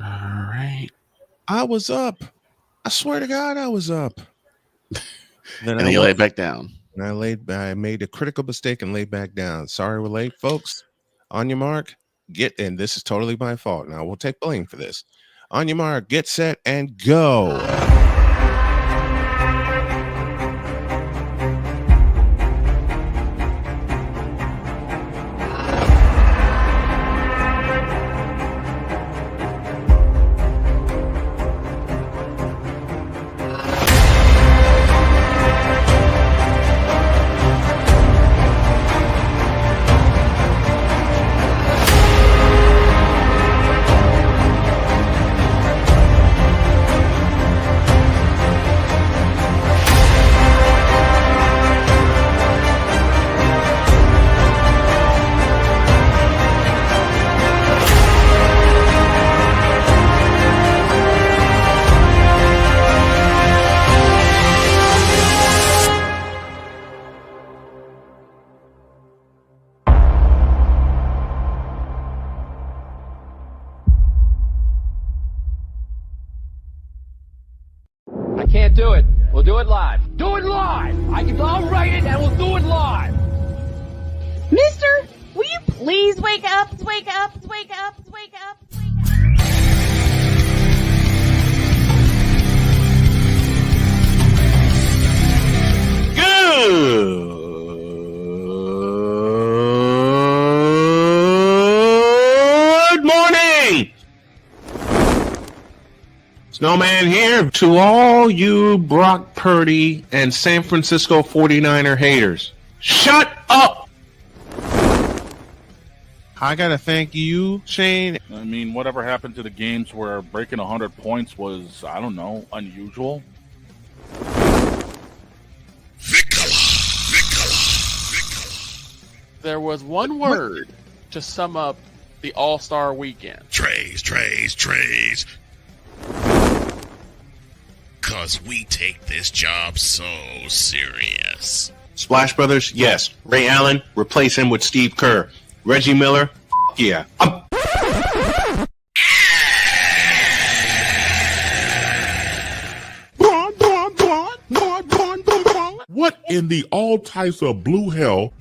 right. I was up. I swear to God, I was up. Then And I then you was. lay back down. And I made a critical mistake and laid back down. Sorry we're late, folks. On your mark, and this is totally my fault. Now we'll take blame for this. On your mark, get set, and go. I can't do it. We'll do it live. Do it live! I'll write it and we'll do it live! Mister, will you please wake up, wake up, wake up, wake up, wake up? Good morning. Snowman here to all you Brock Purdy and San Francisco 49er haters. Shut up! I gotta thank you, Shane. I mean, whatever happened to the games where breaking 100 points was, I don't know, unusual? There was one word to sum up the All-Star weekend. Trays. Cause we take this job so serious. Splash Brothers, yes. Ray Allen, replace him with Steve Kerr. Reggie Miller, yeah. What in the all types of blue hell?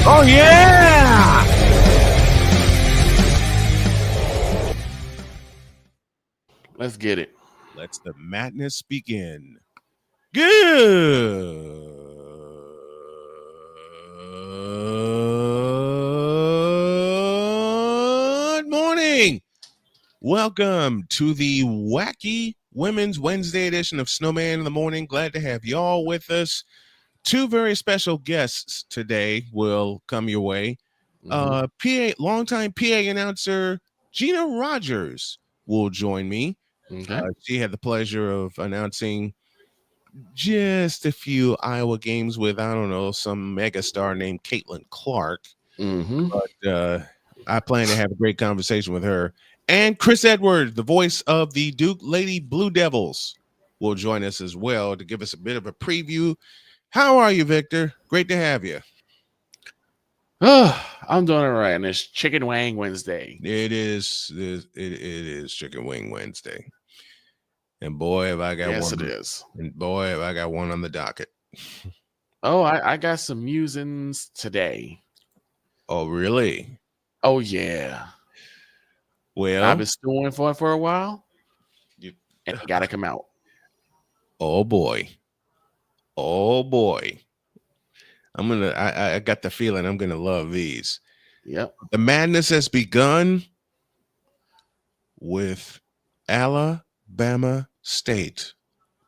Oh, yeah! Let's get it. Let's the madness begin. Good morning. Welcome to the Wacky Women's Wednesday edition of Snowman in the Morning. Glad to have y'all with us. Two very special guests today will come your way. Longtime PA announcer Gina Rogers will join me. Okay. She had the pleasure of announcing just a few Iowa games with, I don't know, some megastar named Caitlin Clark. But I plan to have a great conversation with her. And Chris Edwards, the voice of the Duke Lady Blue Devils, will join us as well to give us a bit of a preview. How are you, Victor? Great to have you. Oh, I'm doing all right. And it's Chicken Wang Wednesday. It is Chicken Wing Wednesday. And boy, have I got one. Yes, it is. And boy, have I got one on the docket. Oh, I got some musings today. Oh, really? Oh, yeah. Well, I've been stewing for it for a while. And it got to come out. Oh, boy. I got the feeling I'm going to love these. Yep. The madness has begun with Alabama State.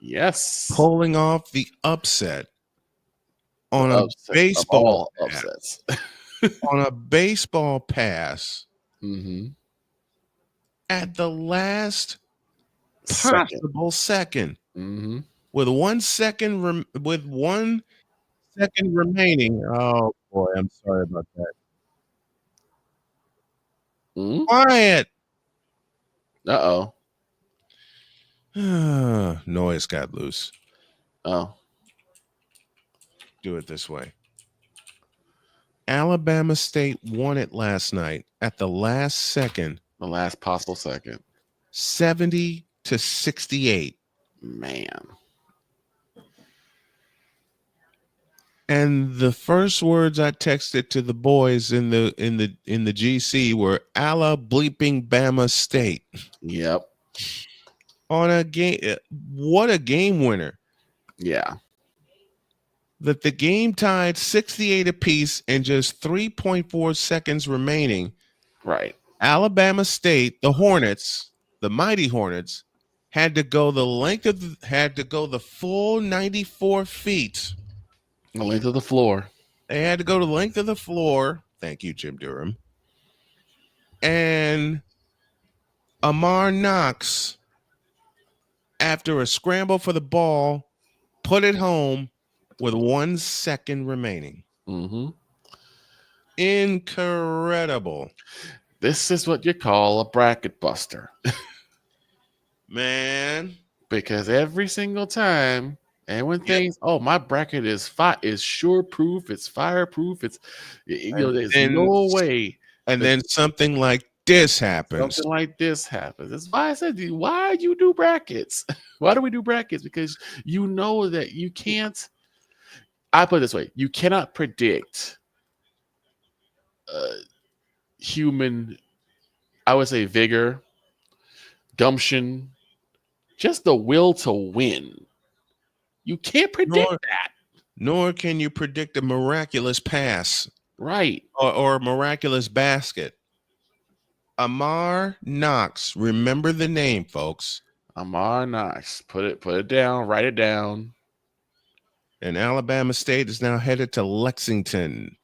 Yes. Pulling off the upset on a baseball upsets. on a baseball pass at the last possible second. With 1 second remaining. Oh boy, I'm sorry about that. Quiet. Noise got loose. Oh. Do it this way. Alabama State won it last night at the last second, The last possible second. 70-68. Man. And the first words I texted to the boys in the GC were "Ala bleeping Bama State" Yep. on a game. What a game winner! Yeah. That the game tied 68 apiece and just 3.4 seconds remaining. Right. Alabama State, the Hornets, the mighty Hornets, had to go the full 94 feet. The length of the floor. They had to go to the length of the floor. Thank you, Jim Durham. And Amar Knox, after a scramble for the ball, put it home with 1 second remaining. Mm-hmm. Incredible. This is what you call a bracket buster. Man. Because every single time, and when things, my bracket is sure proof, it's fireproof, there's no way. And then something like this happens. Something like this happens. That's why I said, why you do brackets? Why do we do brackets? Because you know that you can't. I put it this way: you cannot predict human, I would say, vigor, gumption, just the will to win. You can't predict that. Nor can you predict a miraculous pass. Right. Or a miraculous basket. Amar Knox. Remember the name, folks. Amar Knox. Put it down. Write it down. And Alabama State is now headed to Lexington.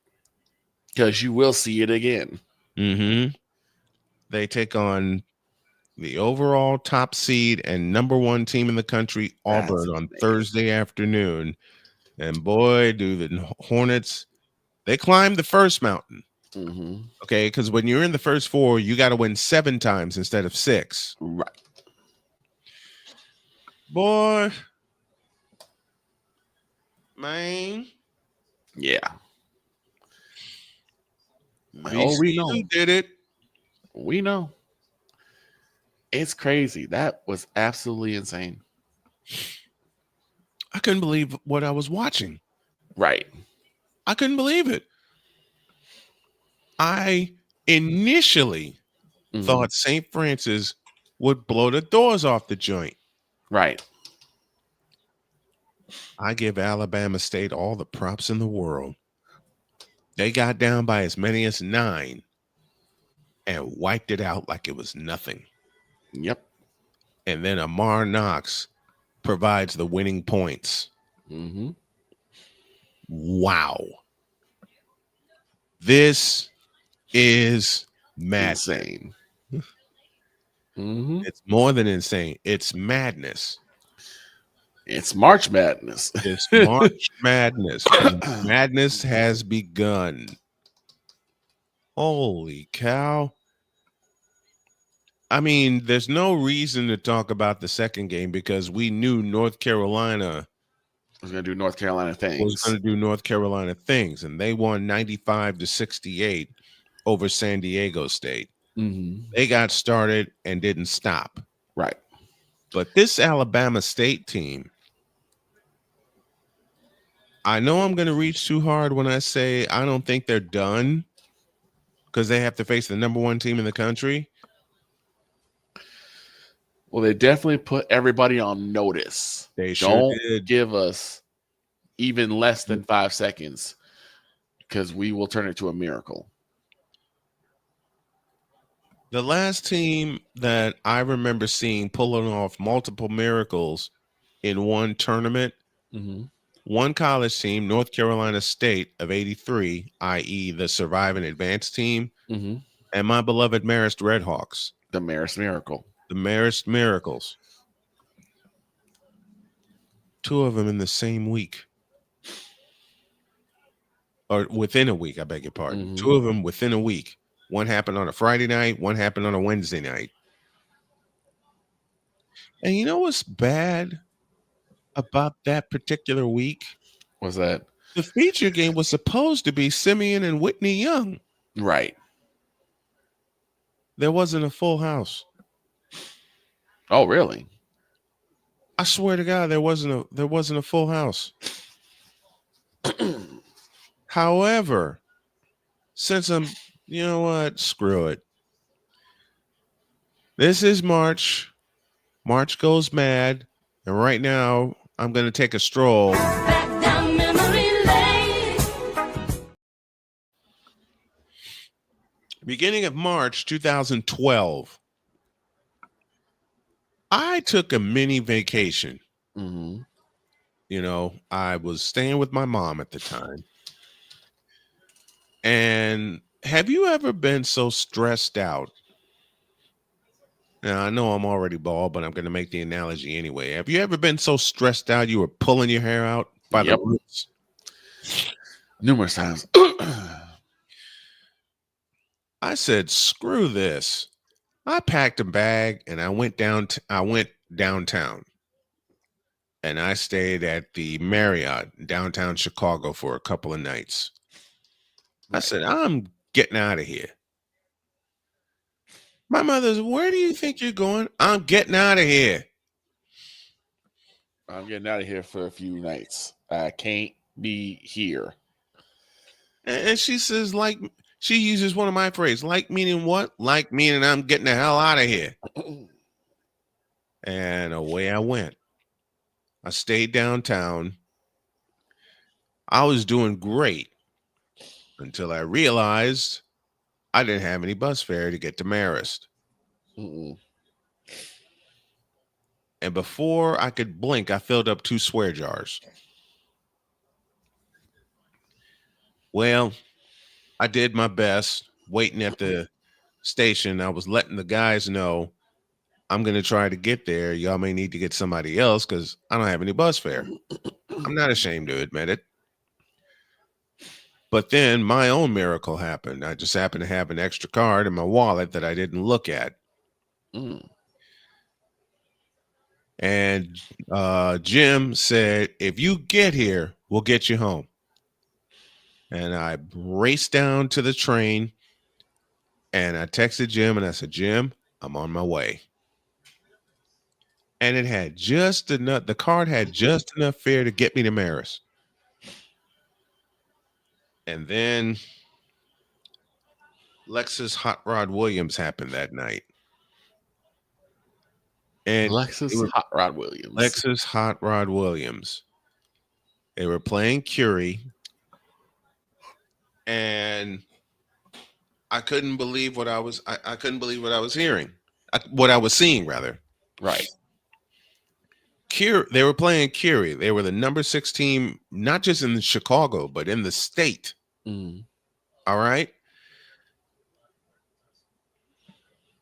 Because you will see it again. Mm-hmm. They take on the overall top seed and number 1 team in the country, Auburn, on Thursday afternoon. And boy, do the Hornets, they climbed the first mountain. Mm-hmm. Okay, because when you're in the first 4, you got to win 7 times instead of 6. Right. Boy. Man. Yeah. We know. Did it. We know. It's crazy. That was absolutely insane. I couldn't believe what I was watching. Right. I couldn't believe it. I initially thought St. Francis would blow the doors off the joint. Right. I give Alabama State all the props in the world. They got down by as many as 9 and wiped it out like it was nothing. Yep. And then Amar Knox provides the winning points. Mm-hmm. Wow. This is madness. Insane. Mm-hmm. It's more than insane. It's madness. It's March Madness. It's March Madness. Madness has begun. Holy cow. I mean, there's no reason to talk about the second game because we knew North Carolina was going to do North Carolina things. And they won 95-68 over San Diego State. Mm-hmm. They got started and didn't stop. Right. But this Alabama State team, I know I'm going to reach too hard when I say I don't think they're done because they have to face the number 1 team in the country. Well, they definitely put everybody on notice. They sure did. Give us even less than 5 seconds because we will turn it to a miracle. The last team that I remember seeing pulling off multiple miracles in one tournament, one college team, North Carolina State of 83, i.e. the Survive and Advance team, and my beloved Marist Redhawks. The Marist Miracle. The Marist Miracles. 2 of them in the same week. Or within a week, I beg your pardon. 2 of them within a week. One happened on a Friday night, one happened on a Wednesday night. And you know what's bad about that particular week? What's that? The feature game was supposed to be Simeon and Whitney Young. Right. There wasn't a full house. Oh, really? I swear to God, there wasn't a full house. However, since you know what? Screw it. This is March. March goes mad. And right now, I'm going to take a stroll. Back down memory lane. Beginning of March 2012, I took a mini vacation. Mm-hmm. You know, I was staying with my mom at the time. And have you ever been so stressed out? Now, I know I'm already bald, but I'm going to make the analogy anyway. Have you ever been so stressed out you were pulling your hair out by the Yep. roots? Numerous times. I said, screw this. I packed a bag and I went downtown. And I stayed at the Marriott downtown Chicago for a couple of nights. I said, I'm getting out of here. My mother's, where do you think you're going? I'm getting out of here. I'm getting out of here for a few nights. I can't be here. And she says, like, she uses one of my phrases, like meaning what? Like meaning I'm getting the hell out of here. And away I went. I stayed downtown. I was doing great until I realized I didn't have any bus fare to get to Marist. Mm-mm. And before I could blink, I filled up 2 swear jars. Well, I did my best waiting at the station. I was letting the guys know I'm going to try to get there. Y'all may need to get somebody else because I don't have any bus fare. I'm not ashamed to admit it. But then my own miracle happened. I just happened to have an extra card in my wallet that I didn't look at. Mm. And Jim said, if you get here, we'll get you home. And I raced down to the train and I texted Jim and I said, Jim, I'm on my way. And it had just enough, the card had just enough fare to get me to Marist. And then Lexus Hot Rod Williams happened that night. And Lexus Hot Rod Williams. Lexus Hot Rod Williams. They were playing Curie. And I couldn't believe what I was hearing. What I was seeing, rather. Right. They were playing Curie. They were the number 6 team, not just in Chicago, but in the state. Mm. All right.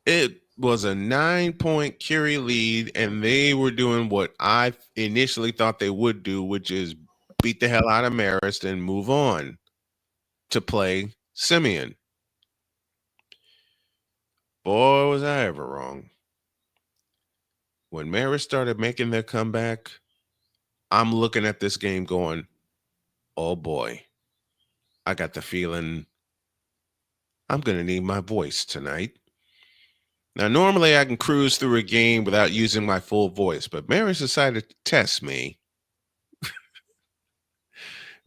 It was a 9-point Curie lead, and they were doing what I initially thought they would do, which is beat the hell out of Marist and move on to play Simeon. Boy, was I ever wrong. When Marist started making their comeback, I'm looking at this game going, oh boy, I got the feeling I'm going to need my voice tonight. Now, normally I can cruise through a game without using my full voice, but Marist decided to test me.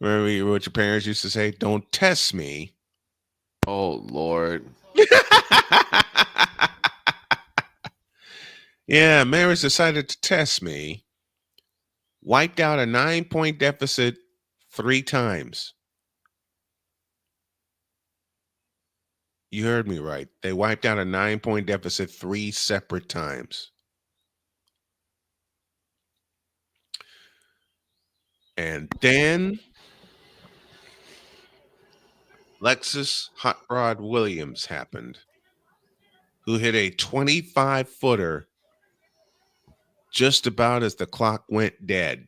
Remember what your parents used to say? Don't test me. Oh, Lord. Yeah, Marist decided to test me. Wiped out a 9-point deficit 3 times. You heard me right. They wiped out a 9-point deficit 3 separate times. And then Lexus Hot Rod Williams happened, who hit a 25-footer just about as the clock went dead.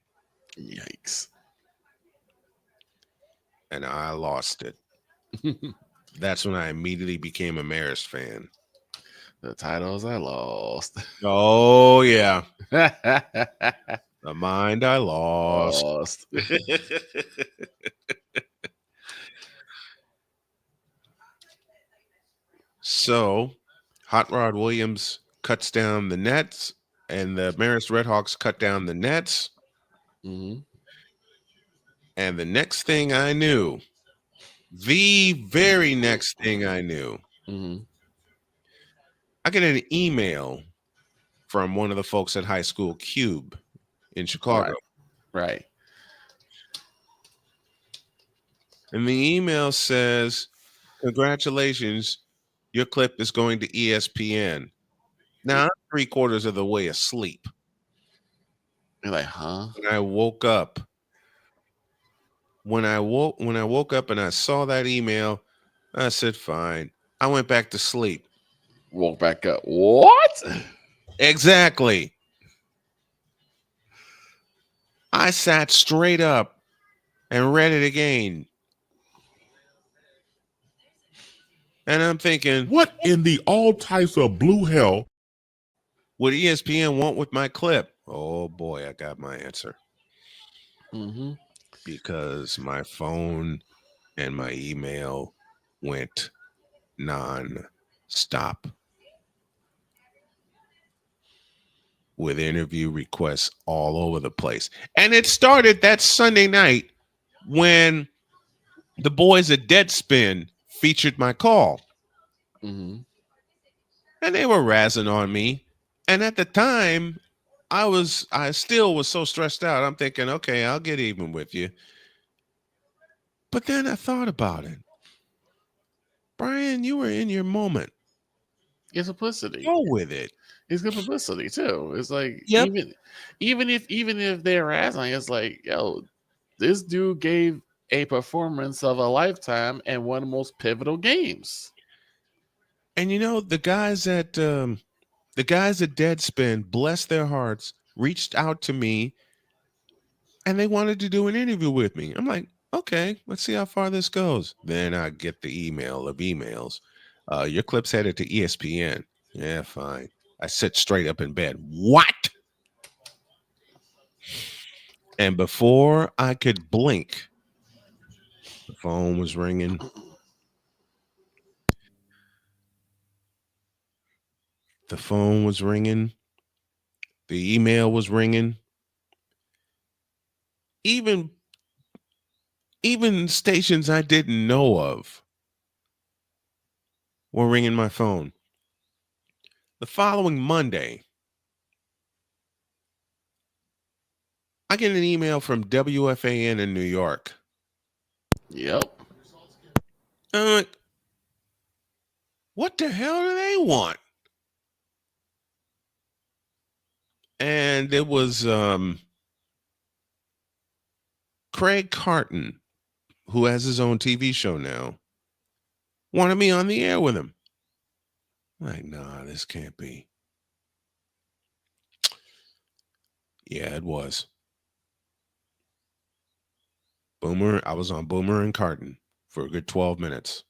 Yikes. And I lost it. That's when I immediately became a Marist fan. The titles I lost. Oh, yeah. The mind I lost. So Hot Rod Williams cuts down the nets, and the Marist Redhawks cut down the nets. Mm-hmm. And the next thing I knew, the very next thing I knew, Mm-hmm. I get an email from one of the folks at High School Cube in Chicago. Right. Right. And the email says, "Congratulations, your clip is going to ESPN." Now I'm 3/4 of the way asleep. You're like, huh? When I woke up, when I woke up and I saw that email, I said, "Fine." I went back to sleep. Woke back up. What? Exactly. I sat straight up and read it again. And I'm thinking, What in the all types of blue hell what ESPN want with my clip? Oh boy, I got my answer. Mm-hmm. Because my phone and my email went non-stop with interview requests all over the place. And it started that Sunday night when the boys at Deadspin featured my call. Mm-hmm. And they were razzing on me. And at the time, I still was so stressed out. I'm thinking, okay, I'll get even with you. But then I thought about it. Brian, you were in your moment. It's publicity. Go with it. It's good publicity too. It's like Yep. even if they're asking, it's like, yo, this dude gave a performance of a lifetime and one of the most pivotal games. And you know, the guys at Deadspin, bless their hearts, reached out to me and they wanted to do an interview with me. I'm like, okay, let's see how far this goes. Then I get the email of emails. Your clip's headed to ESPN. Yeah, fine. I sit straight up in bed. What? And before I could blink, the phone was ringing. The phone was ringing. The email was ringing. Even stations I didn't know of were ringing my phone. The following Monday, I get an email from WFAN in New York. Yep. I'm like, what the hell do they want? And it was Craig Carton, who has his own TV show now, wanted me on the air with him. I'm like, nah, this can't be. Yeah, it was. I was on Boomer and Carton for a good 12 minutes.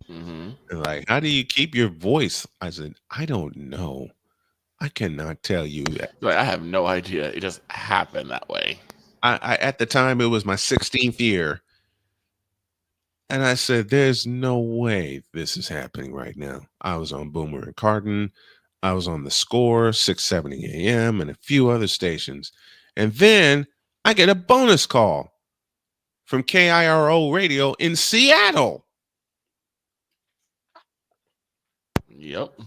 Mm-hmm. And like, how do you keep your voice? I said, I don't know. I cannot tell you. Like, I have no idea. It just happened that way. I at the time it was my 16th year. And I said, there's no way this is happening right now. I was on Boomer and Carton. I was on The Score, 670 AM, and a few other stations. And then I get a bonus call from KIRO Radio in Seattle. Yep.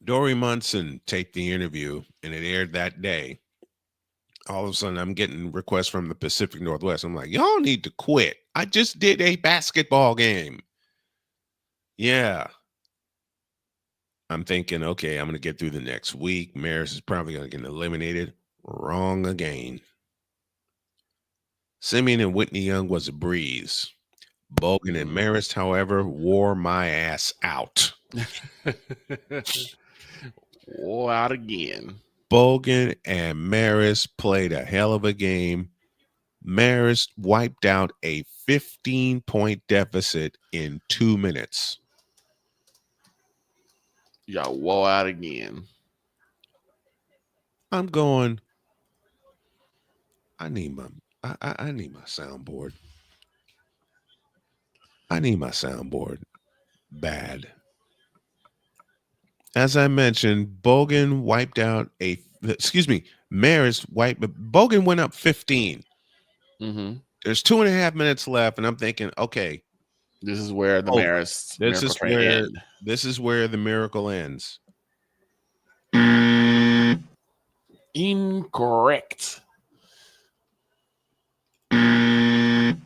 Dory Munson taped the interview, and it aired that day. All of a sudden, I'm getting requests from the Pacific Northwest. I'm like, y'all need to quit. I just did a basketball game. Yeah. I'm thinking, okay, I'm going to get through the next week. Maris is probably going to get eliminated. Wrong again. Simeon and Whitney Young was a breeze. Bogan and Marist, however, wore my ass out. Wore out again. Bogan and Marist played a hell of a game. Marist wiped out a 15-point deficit in 2 minutes. Y'all wore out again. I'm going, I need my soundboard. I need my soundboard bad. As I mentioned, Bogan wiped out Maris wiped. Bogan went up 15. Mm-hmm. There's 2.5 minutes left, and I'm thinking, okay, This is where the over. miracle train end. This is where the miracle ends. Incorrect. And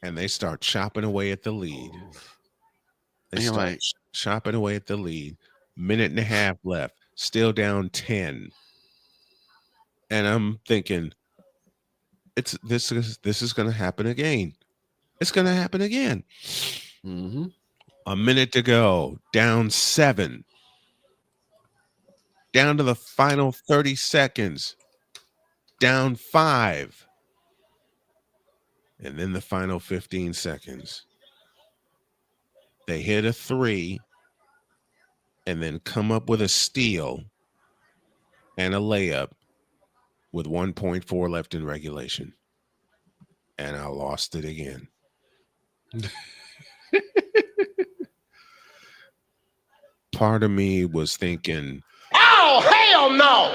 they start chopping away at the lead. They And you're start like, chopping away at the lead. Minute and a half left. Still down 10. And I'm thinking, this is going to happen again. It's going to happen again. mm-hmm. A minute to go. Down 7. Down to the final 30 seconds. Down 5. And then the final 15 seconds. They hit a 3 and then come up with a steal and a layup with 1.4 left in regulation. And I lost it again. Part of me was thinking, Oh, hell no!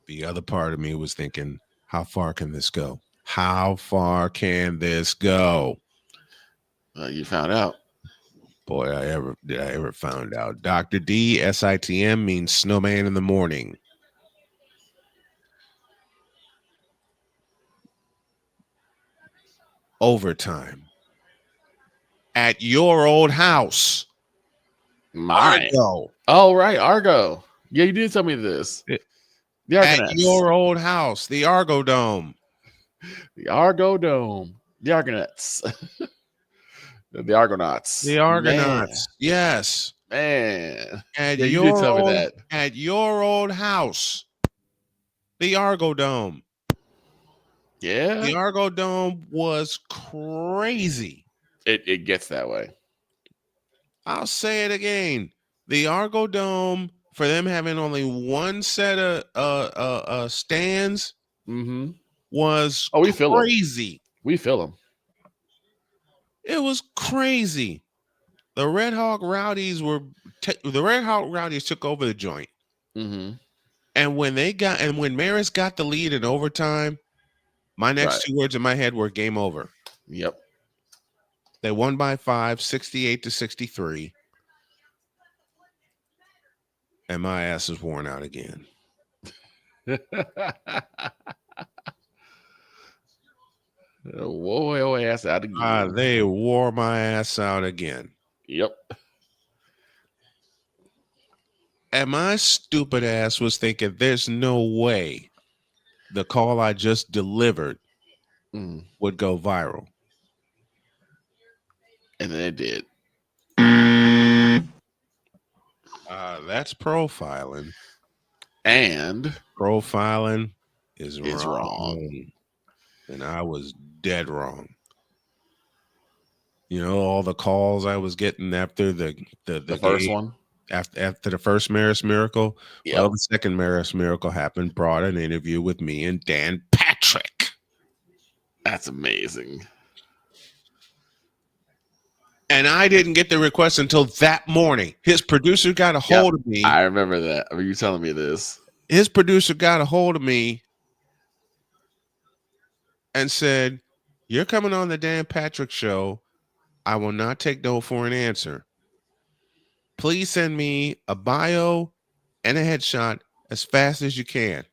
the other part of me was thinking, how far can this go? How far can this go? You found out. Boy, did I ever found out. Dr. D, SITM means snowman in the morning. Overtime. At your old house. Mine. Argo. Oh, right. Argo. Yeah, you did tell me this. The At Argonauts. your old house. The Argo Dome. The Argo Dome. The Argonauts. The Argonauts. The Argonauts. Yes. Man. At Yeah, you did tell me old, that. At your old house. The Argo Dome. Yeah. The Argo Dome was crazy. It gets that way. I'll say it again. The Argo Dome, for them having only one set of stands, Mm-hmm. was we feel crazy. We feel them. It was crazy. The Red Hawk Rowdies took over the joint. Mm-hmm. And when Maris got the lead in overtime, my next two words in my head were game over. Yep. They won by 5, 68-63. And my ass is worn out again. Whoa, ass out again. They wore my ass out again. Yep. And my stupid ass was thinking, there's no way the call I just delivered would go viral. And then it did. That's profiling. And profiling is wrong. And I was dead wrong. You know, all the calls I was getting after the first one? After the first Maris Miracle. Yep. Well, the second Maris Miracle happened, brought an interview with me and Dan Patrick. That's amazing. And I didn't get the request until that morning. His producer got a hold of me. I remember that. Were you telling me this? His producer got a hold of me and said, "You're coming on the Dan Patrick show. I will not take no for an answer. Please send me a bio and a headshot as fast as you can."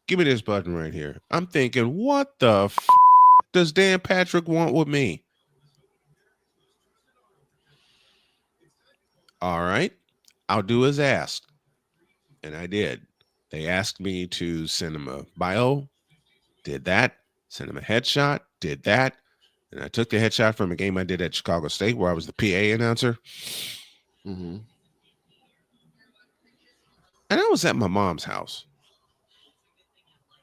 Give me this button right here. I'm thinking, what the does Dan Patrick want with me? All right, I'll do as asked. And I did. They asked me to send him a bio, did that. Send him a headshot, did that. And I took the headshot from a game I did at Chicago State where I was the PA announcer. Mm-hmm. And I was at my mom's house.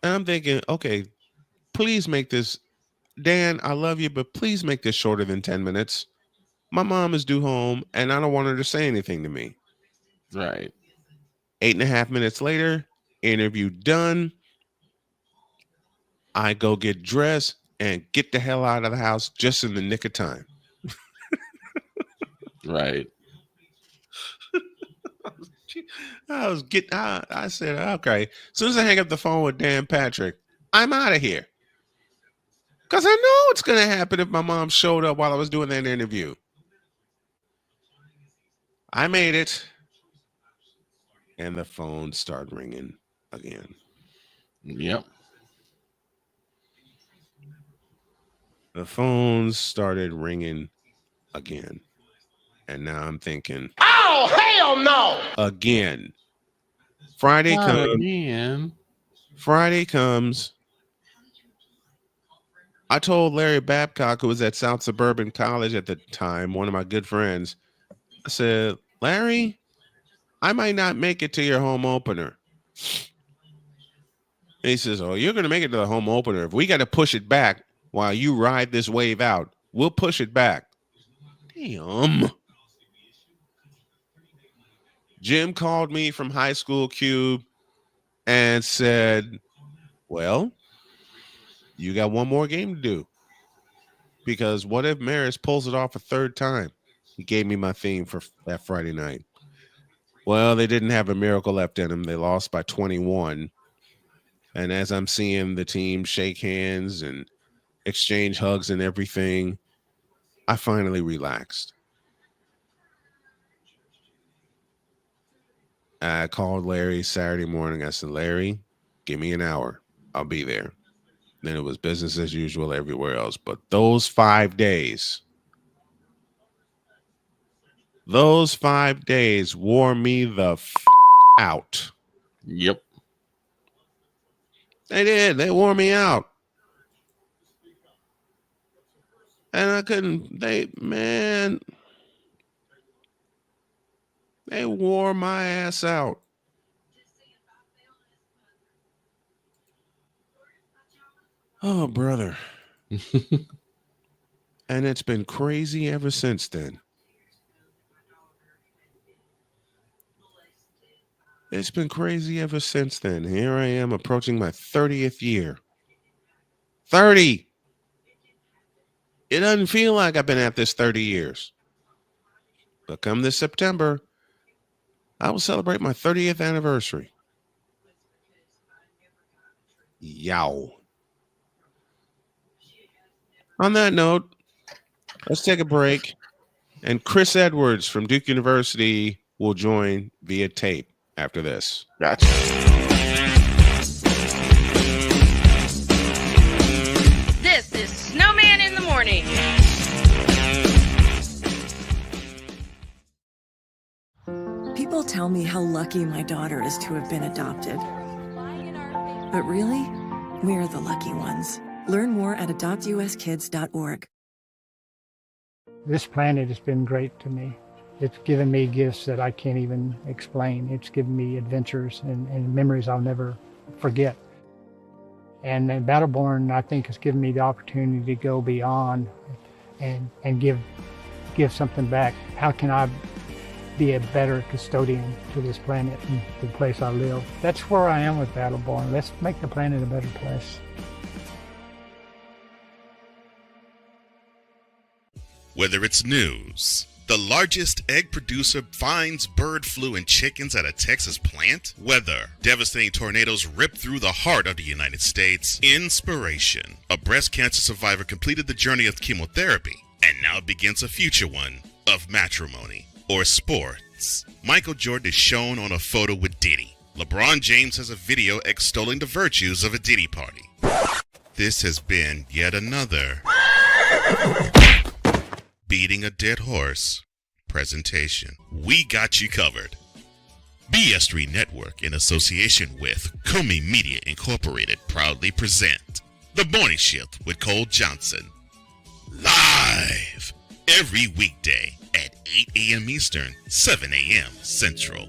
And I'm thinking, okay, please make this, Dan, I love you, but please make this shorter than 10 minutes. My mom is due home, and I don't want her to say anything to me. Right. 8.5 minutes later, interview done. I go get dressed and get the hell out of the house just in the nick of time. Right. I said, okay. As soon as I hang up the phone with Dan Patrick, I'm out of here. Because I know it's going to happen if my mom showed up while I was doing that interview. I made it. And the phone started ringing again. Yep. The phone started ringing again. And now I'm thinking, Oh, hell no! again. Friday comes. Again. Friday comes. I told Larry Babcock, who was at South Suburban College at the time, one of my good friends, I said, Larry, I might not make it to your home opener. And he says, oh, you're going to make it to the home opener. If we got to push it back while you ride this wave out, we'll push it back. Damn. Jim called me from high school Cube and said, well, you got one more game to do. Because what if Maris pulls it off a third time? He gave me my theme for that Friday night. Well, they didn't have a miracle left in them. They lost by 21. And as I'm seeing the team shake hands and exchange hugs and everything, I finally relaxed. I called Larry Saturday morning. I said, Larry, give me an hour. I'll be there. Then it was business as usual everywhere else. But those 5 days wore me the out. Yep. They did. They wore me out. And I couldn't, they wore my ass out. Oh, brother. And it's been crazy ever since then. It's been crazy ever since then. Here I am approaching my 30th year. 30. It doesn't feel like I've been at this 30 years. But come this September, I will celebrate my 30th anniversary. Yow. On that note, let's take a break. And Chris Edwards from Duke University will join via tape after this. Gotcha. This is Snowman in the Morning. People tell me how lucky my daughter is to have been adopted. But really, we're the lucky ones. Learn more at adoptuskids.org. This planet has been great to me. It's given me gifts that I can't even explain. It's given me adventures and memories I'll never forget. And Battleborn, I think, has given me the opportunity to go beyond and give something back. How can I be a better custodian to this planet and the place I live? That's where I am with Battleborn. Let's make the planet a better place. Whether it's news, the largest egg producer finds bird flu in chickens at a Texas plant, weather, devastating tornadoes rip through the heart of the United States, inspiration, a breast cancer survivor completed the journey of chemotherapy, and now begins a future one of matrimony or sports. Michael Jordan is shown on a photo with Diddy. LeBron James has a video extolling the virtues of a Diddy party. This has been yet another beating a dead horse presentation. We got you covered. BS3 Network, in association with Comey Media Incorporated, proudly present The Morning Shift with Cole Johnson. Live every weekday at 8 a.m. Eastern, 7 a.m. Central.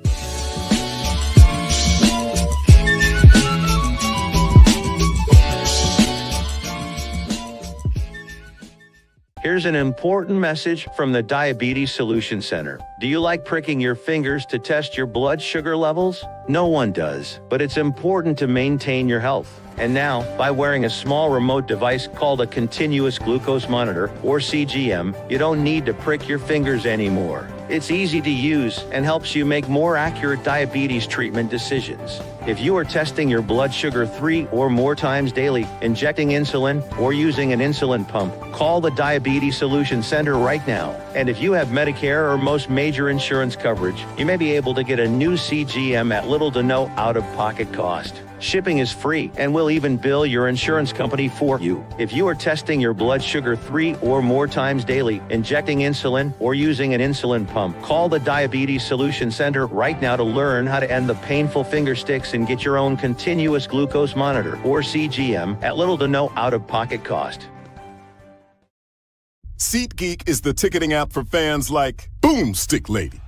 Here's Here's an important message from the Diabetes Solution Center. Do you like pricking your fingers to test your blood sugar levels? No one does, but it's important to maintain your health. And now, by wearing a small remote device called a continuous glucose monitor, or CGM, you don't need to prick your fingers anymore. It's easy to use and helps you make more accurate diabetes treatment decisions. If you are testing your blood sugar 3 or more times daily, injecting insulin, or using an insulin pump, call the Diabetes Solution Center right now. And if you have Medicare or most major insurance coverage, you may be able to get a new CGM at little to no out-of-pocket cost. Shipping is free, and we'll even bill your insurance company for you. If you are testing your blood sugar 3 or more times daily, injecting insulin, or using an insulin pump, call the Diabetes Solution Center right now to learn how to end the painful finger sticks and get your own continuous glucose monitor, or CGM, at little to no out-of-pocket cost. SeatGeek is the ticketing app for fans like Boomstick Lady.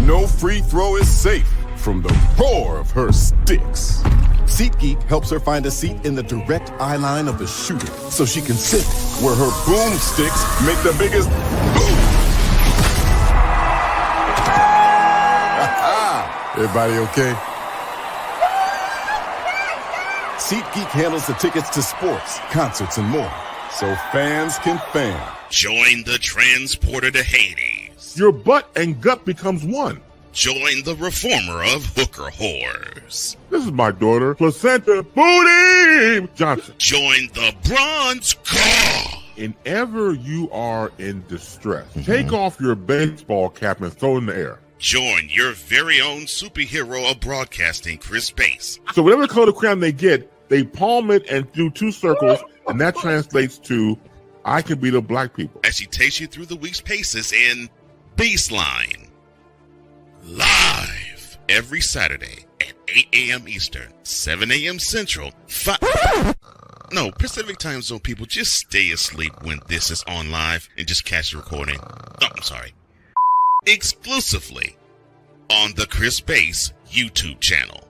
No free throw is safe from the roar of her sticks. SeatGeek helps her find a seat in the direct eye line of the shooter so she can sit where her boomsticks make the biggest boom. Everybody okay? SeatGeek handles the tickets to sports, concerts, and more, so fans can fan. Join the transporter to Hades. Your butt and gut becomes one. Join the reformer of hooker whores. This is my daughter, Placenta Booty Johnson. Join the bronze car. Whenever you are in distress, take off your baseball cap and throw it in the air. Join your very own superhero of broadcasting, Chris Bass. So whatever color crayon they get, they palm it and do 2 circles, and that translates to, I can beat up black people. As she takes you through the week's paces in Baseline. Live every Saturday at 8 a.m. Eastern, 7 a.m. Central, No, Pacific Time Zone people, just stay asleep when this is on live and just catch the recording. Oh, I'm sorry. Exclusively on the Chris Bass YouTube channel.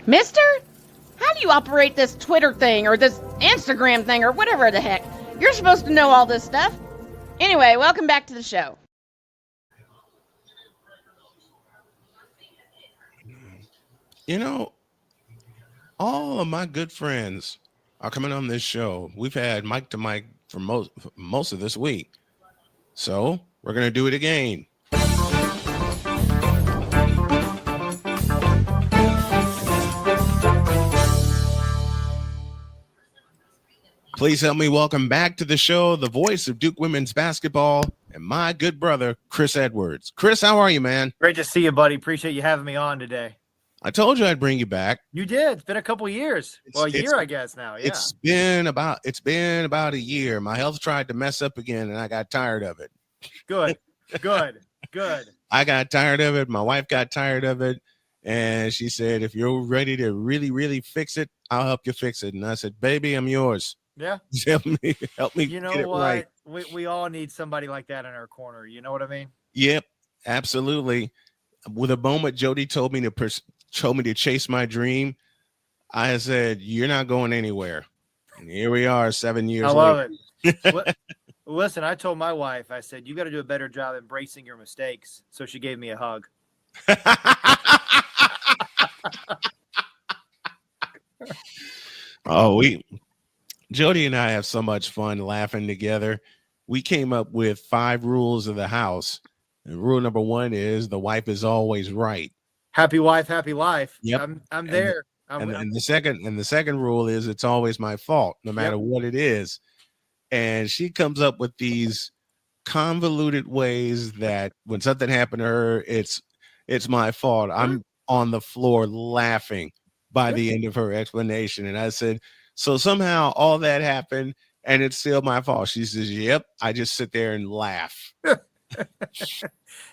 Mister, how do you operate this Twitter thing or this Instagram thing or whatever the heck? You're supposed to know all this stuff. Anyway, welcome back to the show. You know, all of my good friends are coming on this show. We've had mic to mic for most of this week. So we're going to do it again. Please help me welcome back to the show the voice of Duke women's basketball and my good brother, Chris Edwards. Chris, how are you, man? Great to see you, buddy. Appreciate you having me on today. I told you I'd bring you back. You did. It's been a couple years. Well, a year, I guess now. Yeah. It's been about a year. My health tried to mess up again, and I got tired of it. Good. I got tired of it. My wife got tired of it, and she said, "If you're ready to really, really fix it, I'll help you fix it." And I said, "Baby, I'm yours." Yeah. help me. You know get it what? right. We all need somebody like that in our corner. You know what I mean? Yep, absolutely. With a moment, Jody told me to chase my dream. I said, "You're not going anywhere." And here we are, 7 years later. I love it. Listen, I told my wife, I said, "You got to do a better job embracing your mistakes." So she gave me a hug. Jody and I have so much fun laughing together. We came up with 5 rules of the house. And rule number 1 is the wife is always right. Happy wife, happy life. Yep. I'm there. And the second rule is it's always my fault, no matter what it is. And she comes up with these convoluted ways that when something happened to her, it's my fault. I'm on the floor laughing by the end of her explanation. And I said, so somehow all that happened and it's still my fault. She says, "Yep." I just sit there and laugh.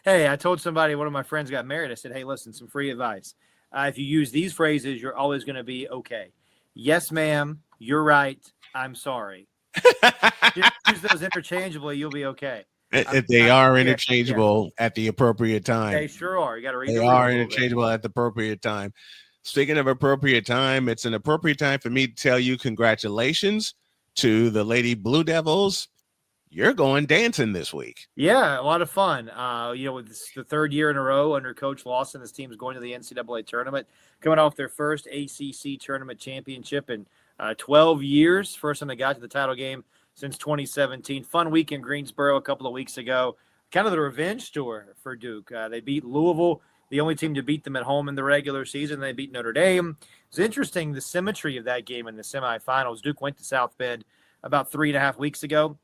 Hey, I told somebody, one of my friends got married. I said, "Hey, listen, some free advice. If you use these phrases, you're always going to be okay. Yes, ma'am. You're right. I'm sorry." Use those interchangeably. You'll be okay. They are interchangeable at the appropriate time. They sure are. You got to read. They are interchangeable at the appropriate time. speaking of appropriate time, it's an appropriate time for me to tell you congratulations to the Lady Blue Devils. You're going dancing this week. Yeah, a lot of fun. With the third year in a row under Coach Lawson, this team's going to the NCAA tournament, coming off their first ACC tournament championship in 12 years. First time they got to the title game since 2017. Fun week in Greensboro a couple of weeks ago. Kind of the revenge tour for Duke. They beat Louisville, the only team to beat them at home in the regular season. They beat Notre Dame. It's interesting, the symmetry of that game in the semifinals. Duke went to South Bend about 3.5 weeks ago.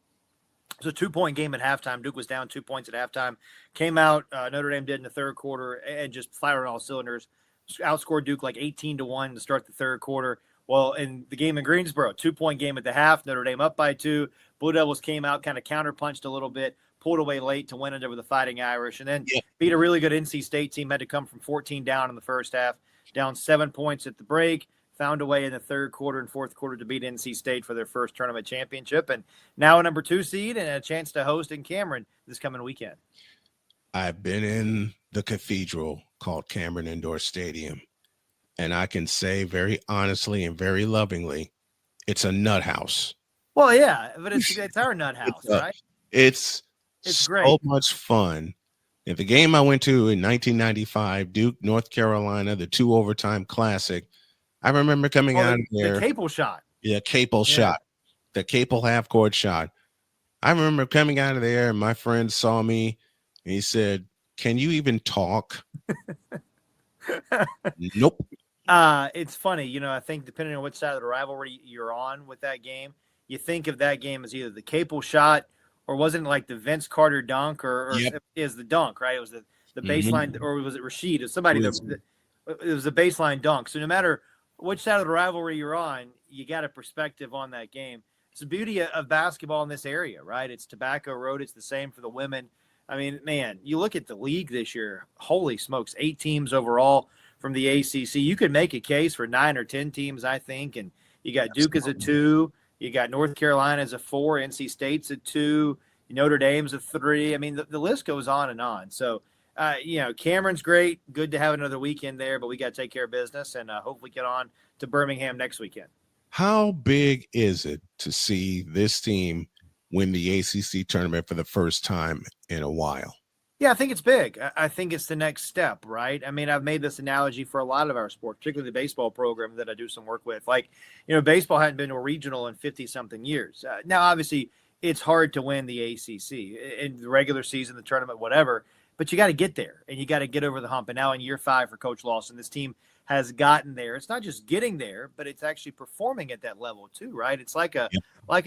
It was a 2-point game at halftime. Duke was down 2 points at halftime. Came out, Notre Dame did in the third quarter, and just fired on all cylinders. Outscored Duke like 18-1 to start the third quarter. Well, in the game in Greensboro, 2-point game at the half, Notre Dame up by 2. Blue Devils came out, kind of counterpunched a little bit, pulled away late to win it over the Fighting Irish, and then beat a really good NC State team. Had to come from 14 down in the first half, down 7 points at the break. Found a way in the third quarter and fourth quarter to beat NC State for their first tournament championship, and now a number 2 seed and a chance to host in Cameron this coming weekend. I've been in the cathedral called Cameron Indoor Stadium, and I can say very honestly and very lovingly, it's a nut house. Well, yeah, but it's our nut house, right? It's so great. much fun. At the game I went to in 1995, Duke, North Carolina, the 2 overtime classic, I remember coming out of there. The Capel shot. Yeah, Capel shot. The Capel half-court shot. I remember coming out of there, and my friend saw me, and he said, "Can you even talk?" Nope. It's funny, I think depending on which side of the rivalry you're on with that game, you think of that game as either the Capel shot or wasn't it like the Vince Carter dunk or is the dunk, right? It was the baseline, or was it Rashid? It was somebody it was a baseline dunk. So no matter which side of the rivalry you're on, you got a perspective on that game. It's the beauty of basketball in this area, right? It's Tobacco Road. It's the same for the women. I mean, man, you look at the league this year, holy smokes, 8 teams overall from the ACC. You could make a case for 9 or 10 teams, I think. And you got Duke as a 2. You got North Carolina as a 4. NC State's a 2. Notre Dame's a 3. I mean, the list goes on and on. So, Cameron's great. Good to have another weekend there, but we got to take care of business and hopefully get on to Birmingham next weekend. How big is it to see this team win the ACC tournament for the first time in a while? Yeah, I think it's big. I think it's the next step, right? I mean, I've made this analogy for a lot of our sports, particularly the baseball program that I do some work with. Like, baseball hadn't been to a regional in 50-something years. Now, obviously, it's hard to win the ACC in the regular season, the tournament, whatever. But you got to get there, and you got to get over the hump. And now in year 5 for Coach Lawson, this team has gotten there. It's not just getting there, but it's actually performing at that level too, right? It's like a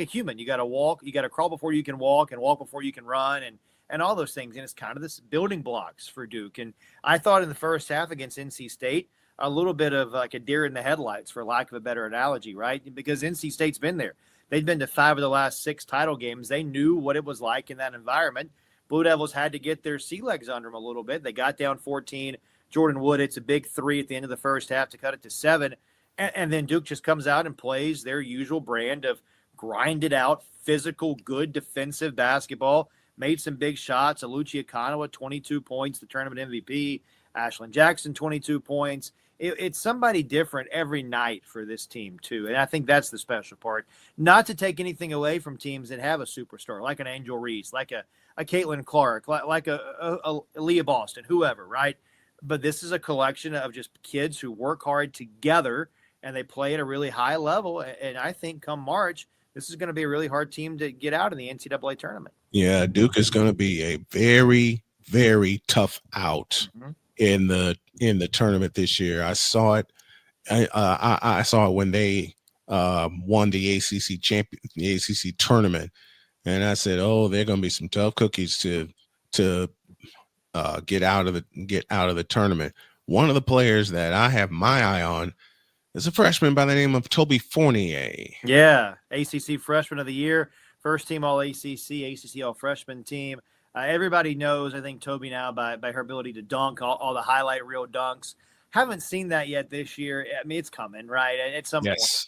human. You got to walk, you got to crawl before you can walk, and walk before you can run, and all those things. And it's kind of this building blocks for Duke. And I thought in the first half against NC State, a little bit of like a deer in the headlights, for lack of a better analogy, right? Because NC State's been there. They'd been to 5 of the last 6 title games. They knew what it was like in that environment. Blue Devils had to get their sea legs under them a little bit. They got down 14. Jordan Wood, it's a big 3 at the end of the first half to cut it to 7. And then Duke just comes out and plays their usual brand of grinded out, physical, good defensive basketball. Made some big shots. Alucia Kanawa, 22 points, the tournament MVP. Ashlyn Jackson, 22 points. It's somebody different every night for this team, too. And I think that's the special part. Not to take anything away from teams that have a superstar, like an Angel Reese, like a Caitlin Clark, like a Leah Boston, whoever, right? But this is a collection of just kids who work hard together, and they play at a really high level. And I think come March, this is going to be a really hard team to get out in the NCAA tournament. Yeah, Duke is going to be a very, very tough out in the tournament this year. I saw it. I saw it when they won the ACC tournament, and I said, "Oh, they're going to be some tough cookies to get out of the tournament." One of the players that I have my eye on is a freshman by the name of Toby Fournier. Yeah, ACC Freshman of the Year, first team All ACC All Freshman team. Everybody knows, I think, Toby now by her ability to dunk, all the highlight reel dunks. Haven't seen that yet this year. I mean, it's coming, right, at some point.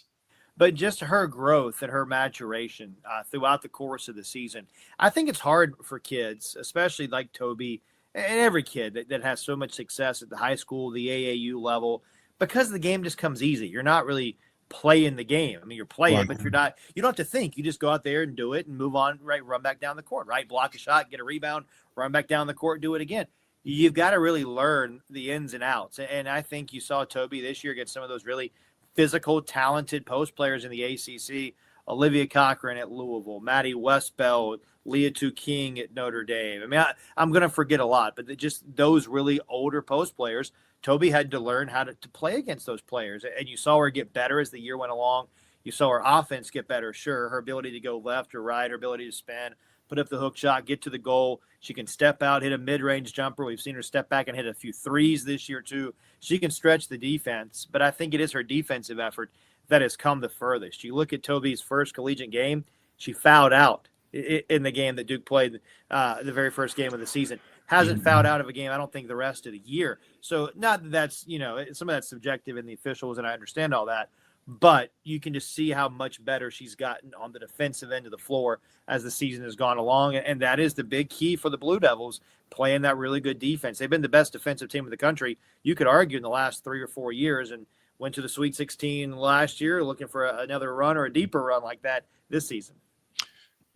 But just her growth and her maturation throughout the course of the season. I think it's hard for kids, especially like Toby and every kid that has so much success at the high school, the AAU level, because the game just comes easy. You're not really playing the game. I mean, you're playing, Right. but you don't have to think. You just go out there and do it and move on, right? Run back down the court, right? Block a shot, get a rebound, run back down the court, do it again. You've got to really learn the ins and outs. And I think you saw Toby this year get some of those really physical, talented post players in the ACC. Olivia Cochran at Louisville, Maddie Westbell, Leah Tu King at Notre Dame. I mean, I'm going to forget a lot, but just those really older post players, Toby had to learn how to play against those players. And you saw her get better as the year went along. You saw her offense get better, sure. Her ability to go left or right, her ability to spin, put up the hook shot, get to the goal. She can step out, hit a mid-range jumper. We've seen her step back and hit a few threes this year too. She can stretch the defense, but I think it is her defensive effort that has come the furthest. You look at Toby's first collegiate game, she fouled out in the game that Duke played, the very first game of the season. Hasn't fouled out of a game, I don't think, the rest of the year. So not that that's, some of that's subjective in the officials, and I understand all that, but you can just see how much better she's gotten on the defensive end of the floor as the season has gone along. And that is the big key for the Blue Devils, playing that really good defense. They've been the best defensive team in the country, you could argue, in the last 3 or 4 years, and went to the Sweet 16 last year, looking for another run or a deeper run like that this season.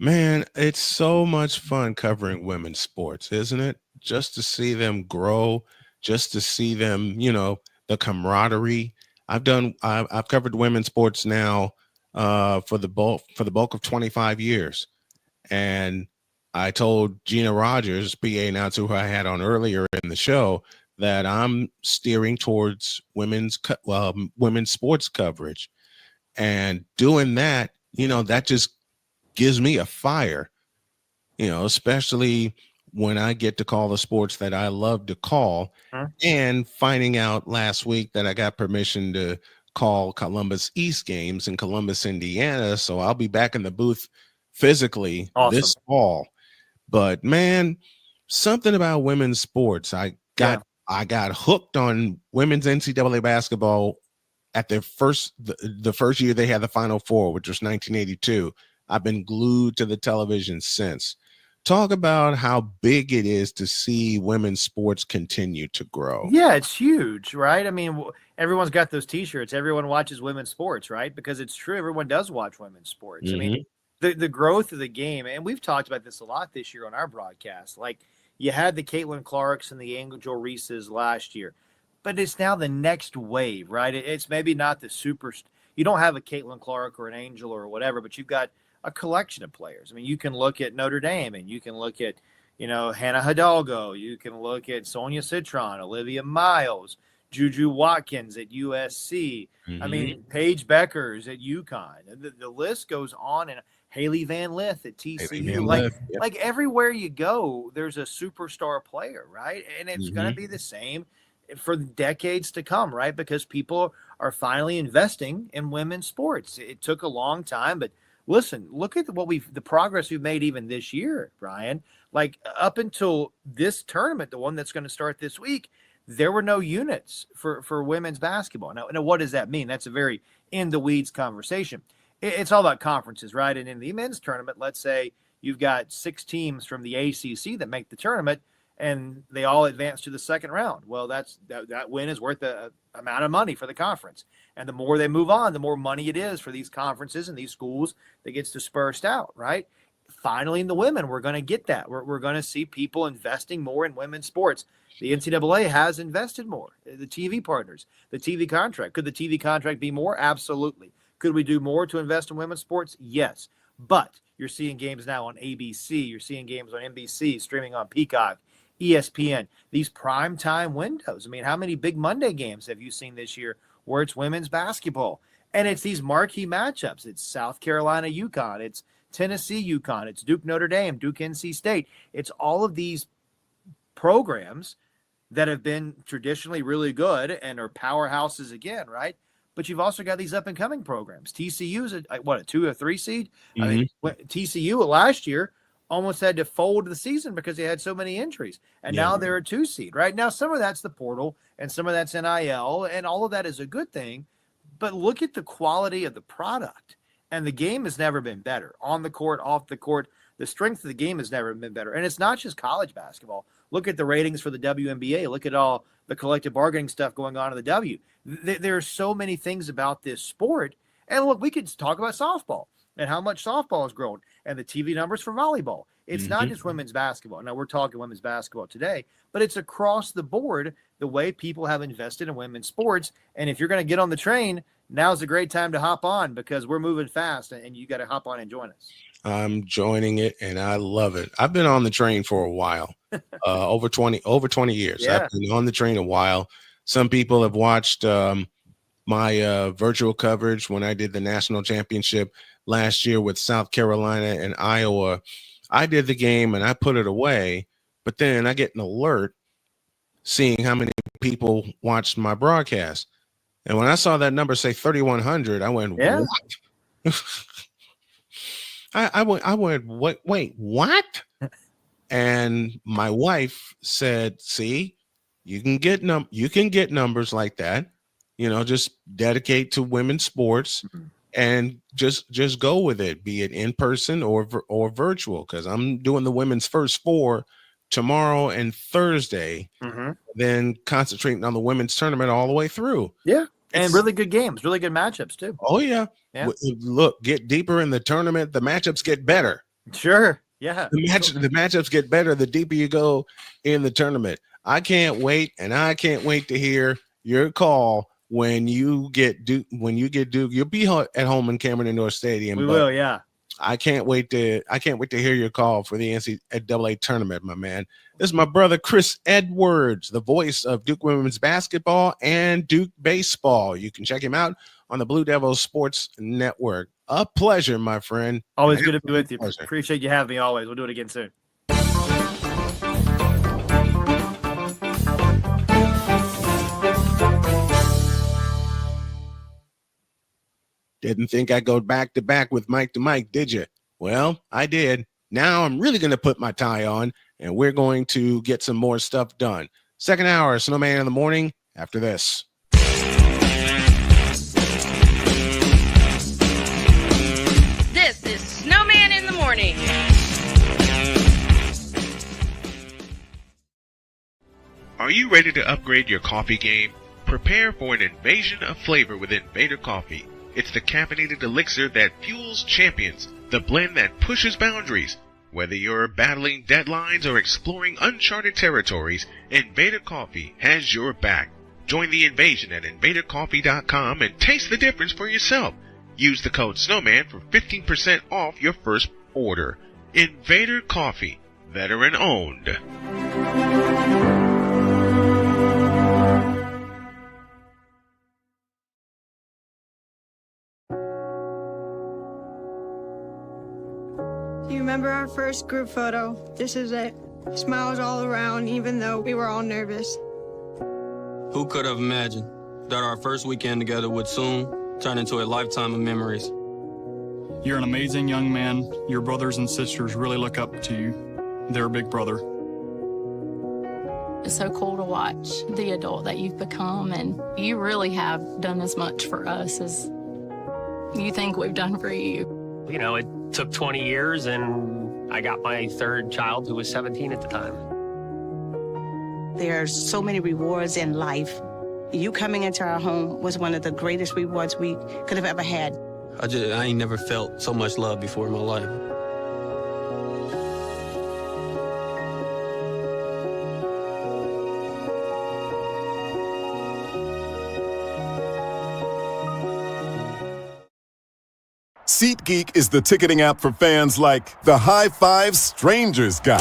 Man, it's so much fun covering women's sports, isn't it? Just to see them grow, just to see them, the camaraderie. I've covered women's sports now for the bulk of 25 years. And I told Gina Rogers, PA announcer who I had on earlier in the show, that I'm steering towards women's sports coverage. And doing that, that just gives me a fire, especially when I get to call the sports that I love to call. And finding out last week that I got permission to call Columbus East games in Columbus, Indiana. So I'll be back in the booth physically this fall. But man, something about women's sports. I got hooked on women's NCAA basketball at the first year they had the Final Four, which was 1982. I've been glued to the television since. Talk about how big it is to see women's sports continue to grow. Yeah, it's huge, right? I mean, everyone's got those T-shirts. Everyone watches women's sports, right? Because it's true. Everyone does watch women's sports. I mean, the growth of the game, and we've talked about this a lot this year on our broadcast. Like, you had the Caitlin Clarks and the Angel Reeses last year, but it's now the next wave, right? It's maybe not the super. You don't have a Caitlin Clark or an Angel or whatever, but you've got a collection of players. I mean, you can look at Notre Dame, and you can look at, Hannah Hidalgo. You can look at Sonia Citron, Olivia Miles, Juju Watkins at USC. I mean, Paige Beckers at UConn. The list goes on, and Haley Van Lith at TCU. Like everywhere you go, there's a superstar player, right? And it's going to be the same for decades to come, right? Because people are finally investing in women's sports. It took a long time, but listen, look at the progress we've made even this year, Brian. Like up until this tournament, the one that's going to start this week, there were no units for women's basketball. Now, what does that mean? That's a very in the weeds conversation. It's all about conferences, right? And in the men's tournament, let's say you've got 6 teams from the ACC that make the tournament, and they all advance to the second round. Well, that win is worth a amount of money for the conference. And the more they move on, the more money it is for these conferences and these schools that gets dispersed out, right? Finally, in the women, we're going to get that. We're going to see people investing more in women's sports. The NCAA has invested more. The TV partners, the TV contract. Could the TV contract be more? Absolutely. Could we do more to invest in women's sports? Yes. But you're seeing games now on ABC. You're seeing games on NBC, streaming on Peacock, ESPN, these primetime windows. I mean, how many big Monday games have you seen this year where it's women's basketball? And it's these marquee matchups. It's South Carolina, UConn. It's Tennessee, UConn. It's Duke, Notre Dame, Duke, NC State. It's all of these programs that have been traditionally really good and are powerhouses again, right? But you've also got these up-and-coming programs. TCU's a 2 or 3 seed? I mean, TCU last year almost had to fold the season because they had so many injuries. And now they're a 2 seed, right? Now, some of that's the portal and some of that's NIL, and all of that is a good thing. But look at the quality of the product. And the game has never been better. On the court, off the court, the strength of the game has never been better. And it's not just college basketball. Look at the ratings for the WNBA. Look at all the collective bargaining stuff going on in the W. There are so many things about this sport. And look, we could talk about softball and how much softball has grown and the TV numbers for volleyball. It's not just women's basketball. Now, we're talking women's basketball today, but it's across the board the way people have invested in women's sports. And if you're going to get on the train, now's a great time to hop on because we're moving fast and you got to hop on and join us. I'm joining it and I love it. I've been on the train for a while, over 20 years. Yeah. I've been on the train a while. Some people have watched my virtual coverage when I did the national championship last year with South Carolina and Iowa. I did the game and I put it away, but then I get an alert seeing how many people watched my broadcast. And when I saw that number say 3,100, I went, Yeah. what? I went, wait, what? And my wife said, see, you can get numbers like that, just dedicate to women's sports and just go with it, be it in person or virtual. Cause I'm doing the women's first four tomorrow and Thursday, then concentrating on the women's tournament all the way through. Yeah. And really good games, really good matchups too. Oh yeah. Look, get deeper in the tournament, the matchups get better. Sure. Yeah. The matchups get better the deeper you go in the tournament. I can't wait, and I can't wait to hear your call when you get Duke. You'll be at home in Cameron Indoor Stadium. We will, yeah. I can't wait to hear your call for the NCAA tournament, my man. This is my brother Chris Edwards, the voice of Duke women's basketball and Duke baseball. You can check him out on the Blue Devils Sports Network. A pleasure, my friend. Always good to be with you. Appreciate you having me always. We'll do it again soon. Didn't think I'd go back to back with Mike to Mike, did you? Well, I did. Now I'm really going to put my tie on, and we're going to get some more stuff done. Second hour, Snowman in the Morning, after this. This is Snowman in the Morning. Are you ready to upgrade your coffee game? Prepare for an invasion of flavor with Invader Coffee. It's the caffeinated elixir that fuels champions, the blend that pushes boundaries. Whether you're battling deadlines or exploring uncharted territories, Invader Coffee has your back. Join the invasion at invadercoffee.com and taste the difference for yourself. Use the code SNOWMAN for 15% off your first order. Invader Coffee, veteran owned. Do you remember our first group photo? This is it. Smiles all around, even though we were all nervous. Who could have imagined that our first weekend together would soon turn into a lifetime of memories? You're an amazing young man. Your brothers and sisters really look up to you. They're a big brother. It's so cool to watch the adult that you've become, and you really have done as much for us as you think we've done for you. You know, it took 20 years, and I got my third child, who was 17 at the time. There are so many rewards in life. You coming into our home was one of the greatest rewards we could have ever had. I ain't never felt so much love before in my life. SeatGeek is the ticketing app for fans like the high five strangers got.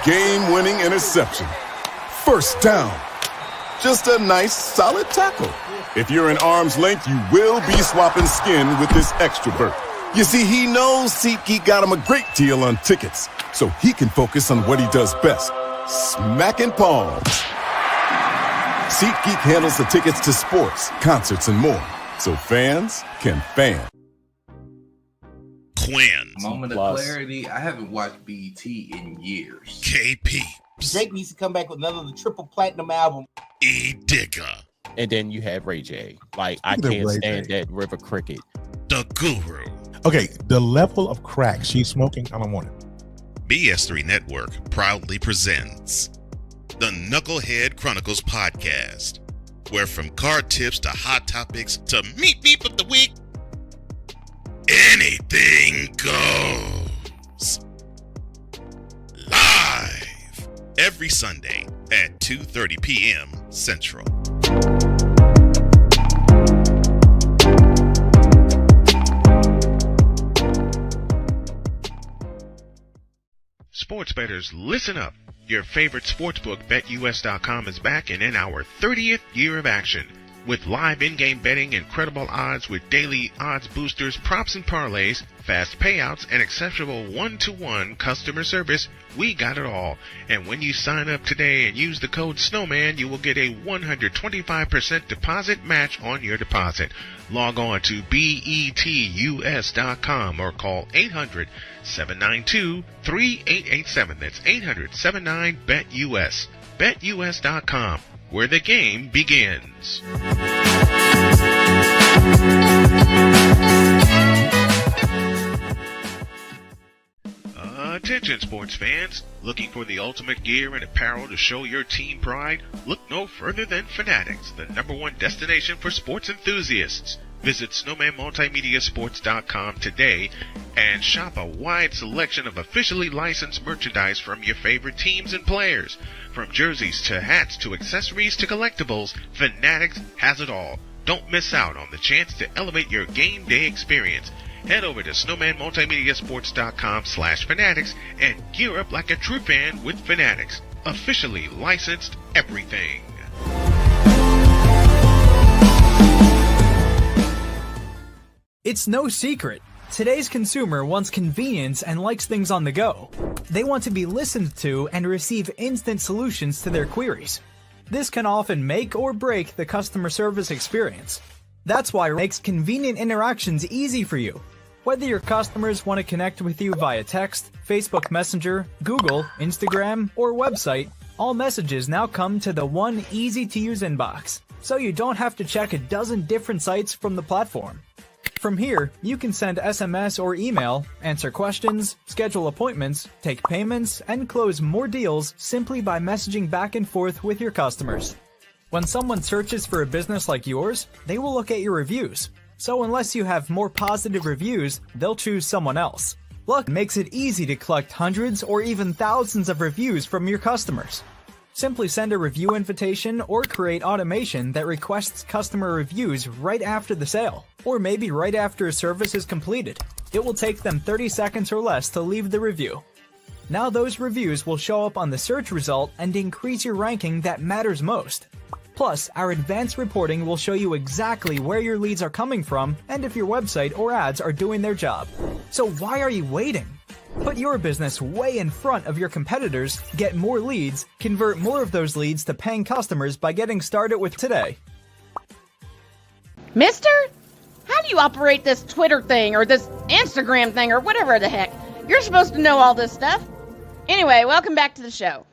Game-winning interception. First down. Just a nice, solid tackle. If you're in arm's length, you will be swapping skin with this extrovert. You see, he knows SeatGeek got him a great deal on tickets, so he can focus on what he does best, smacking palms. SeatGeek handles the tickets to sports, concerts, and more, so fans can fan. Quinn. Moment of clarity. I haven't watched BET in years. KP. Drake needs to come back with another triple platinum album. E Digger. And then you have Ray J. Like, I can't stand that River Cricket. The Guru. Okay, the level of crack she's smoking, I don't want it. BS3 Network proudly presents the Knucklehead Chronicles podcast, where from card tips to hot topics to meat beef of the week, anything goes. Live every Sunday at 2:30 p.m. Central. Sports bettors, listen up. Your favorite sportsbook, BetUS.com, is back and in our 30th year of action. With live in-game betting, incredible odds with daily odds boosters, props and parlays, fast payouts, and exceptional one-to-one customer service, we got it all. And when you sign up today and use the code SNOWMAN, you will get a 125% deposit match on your deposit. Log on to BETUS.com or call 800-792-3887. That's 800-79-BET-US. BetUS.com, where the game begins. Attention sports fans, looking for the ultimate gear and apparel to show your team pride? Look no further than Fanatics, the #1 destination for sports enthusiasts. Visit snowmanmultimediasports.com today and shop a wide selection of officially licensed merchandise from your favorite teams and players. From jerseys to hats to accessories to collectibles, Fanatics has it all. Don't miss out on the chance to elevate your game day experience. Head over to snowmanmultimediasports.com/fanatics and gear up like a true fan with Fanatics. Officially licensed everything. It's no secret. Today's consumer wants convenience and likes things on the go. They want to be listened to and receive instant solutions to their queries. This can often make or break the customer service experience. That's why it makes convenient interactions easy for you. Whether your customers want to connect with you via text, Facebook Messenger, Google, Instagram, or website, all messages now come to the one easy-to-use inbox, so you don't have to check a dozen different sites from the platform. From here, you can send SMS or email, answer questions, schedule appointments, take payments, and close more deals simply by messaging back and forth with your customers. When someone searches for a business like yours, they will look at your reviews. So unless you have more positive reviews, they'll choose someone else. Luck makes it easy to collect hundreds or even thousands of reviews from your customers. Simply send a review invitation or create automation that requests customer reviews right after the sale, or maybe right after a service is completed. It will take them 30 seconds or less to leave the review. Now those reviews will show up on the search result and increase your ranking that matters most. Plus, our advanced reporting will show you exactly where your leads are coming from and if your website or ads are doing their job. So why are you waiting? Put your business way in front of your competitors, get more leads, convert more of those leads to paying customers by getting started with today. Mister? How do you operate this Twitter thing or this Instagram thing or whatever the heck? You're supposed to know all this stuff. Anyway, welcome back to the show.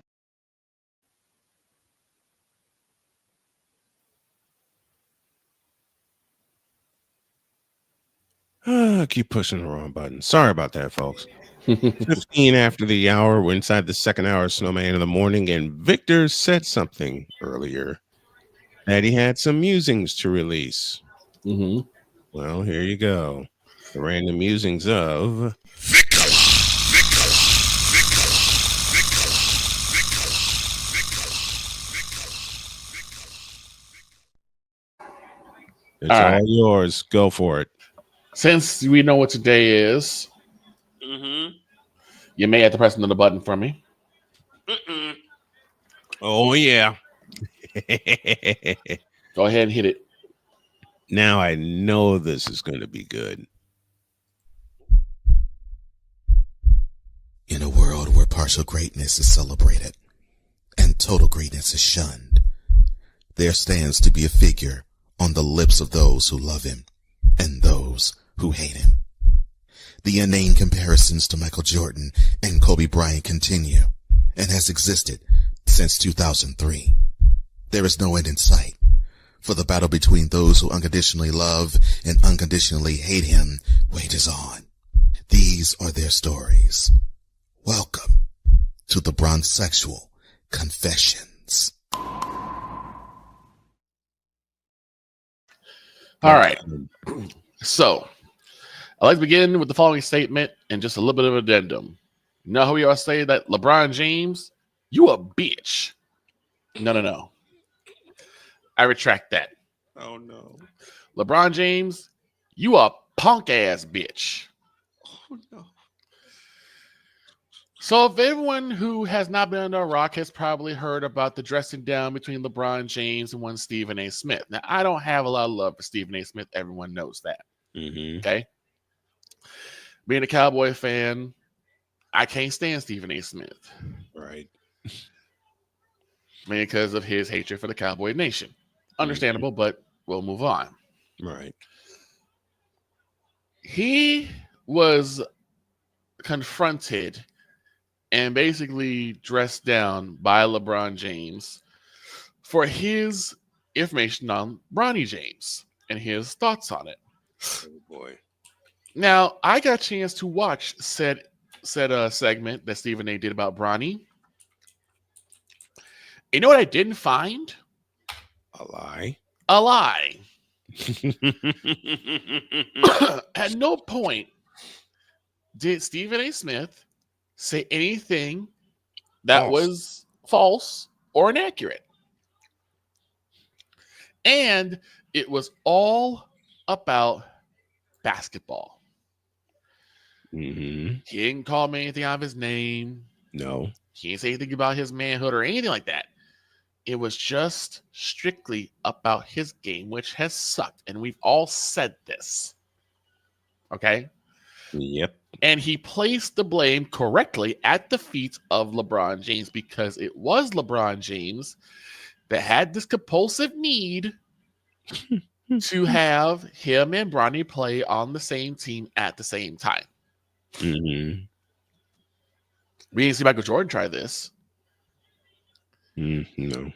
I keep pushing the wrong button. Sorry about that, folks. 15 after the hour. We're inside the second hour of Snowman in the morning, and Victor said something earlier that he had some musings to release. Well, here you go. The random musings of It's all yours. Go for it. Since we know what today is, you may have to press another button for me. Oh, yeah. Go ahead and hit it. Now I know this is going to be good. In a world where partial greatness is celebrated and total greatness is shunned, there stands to be a figure on the lips of those who love him and those who hate him. The inane comparisons to Michael Jordan and Kobe Bryant continue and has existed since 2003. There is no end in sight, for the battle between those who unconditionally love and unconditionally hate him wages on. These are their stories. Welcome to the Bronzexual Confessions. All right. So, I'd like to begin with the following statement and just a little bit of addendum. You know how we all say that LeBron James, you a bitch. No. I retract that. Oh, no. LeBron James, you a punk ass bitch. Oh, no. So if everyone who has not been under a rock has probably heard about the dressing down between LeBron James and one Stephen A. Smith. Now, I don't have a lot of love for Stephen A. Smith. Everyone knows that. Okay? Being a Cowboy fan, I can't stand Stephen A. Smith. Right. Mainly because of his hatred for the Cowboy Nation. Understandable, but we'll move on. Right. He was confronted and basically dressed down by LeBron James for his information on Bronny James and his thoughts on it. Oh, boy. Now, I got a chance to watch said segment that Stephen A. did about Bronny. You know what I didn't find? A lie. A lie. At no point did Stephen A. Smith say anything that was false or inaccurate. And it was all about basketball. He didn't call me anything out of his name. No. He didn't say anything about his manhood or anything like that. It was just strictly about his game, which has sucked. And we've all said this. Okay? Yep. And he placed the blame correctly at the feet of LeBron James because it was LeBron James that had this compulsive need to have him and Bronny play on the same team at the same time. We didn't see Michael Jordan try this. No.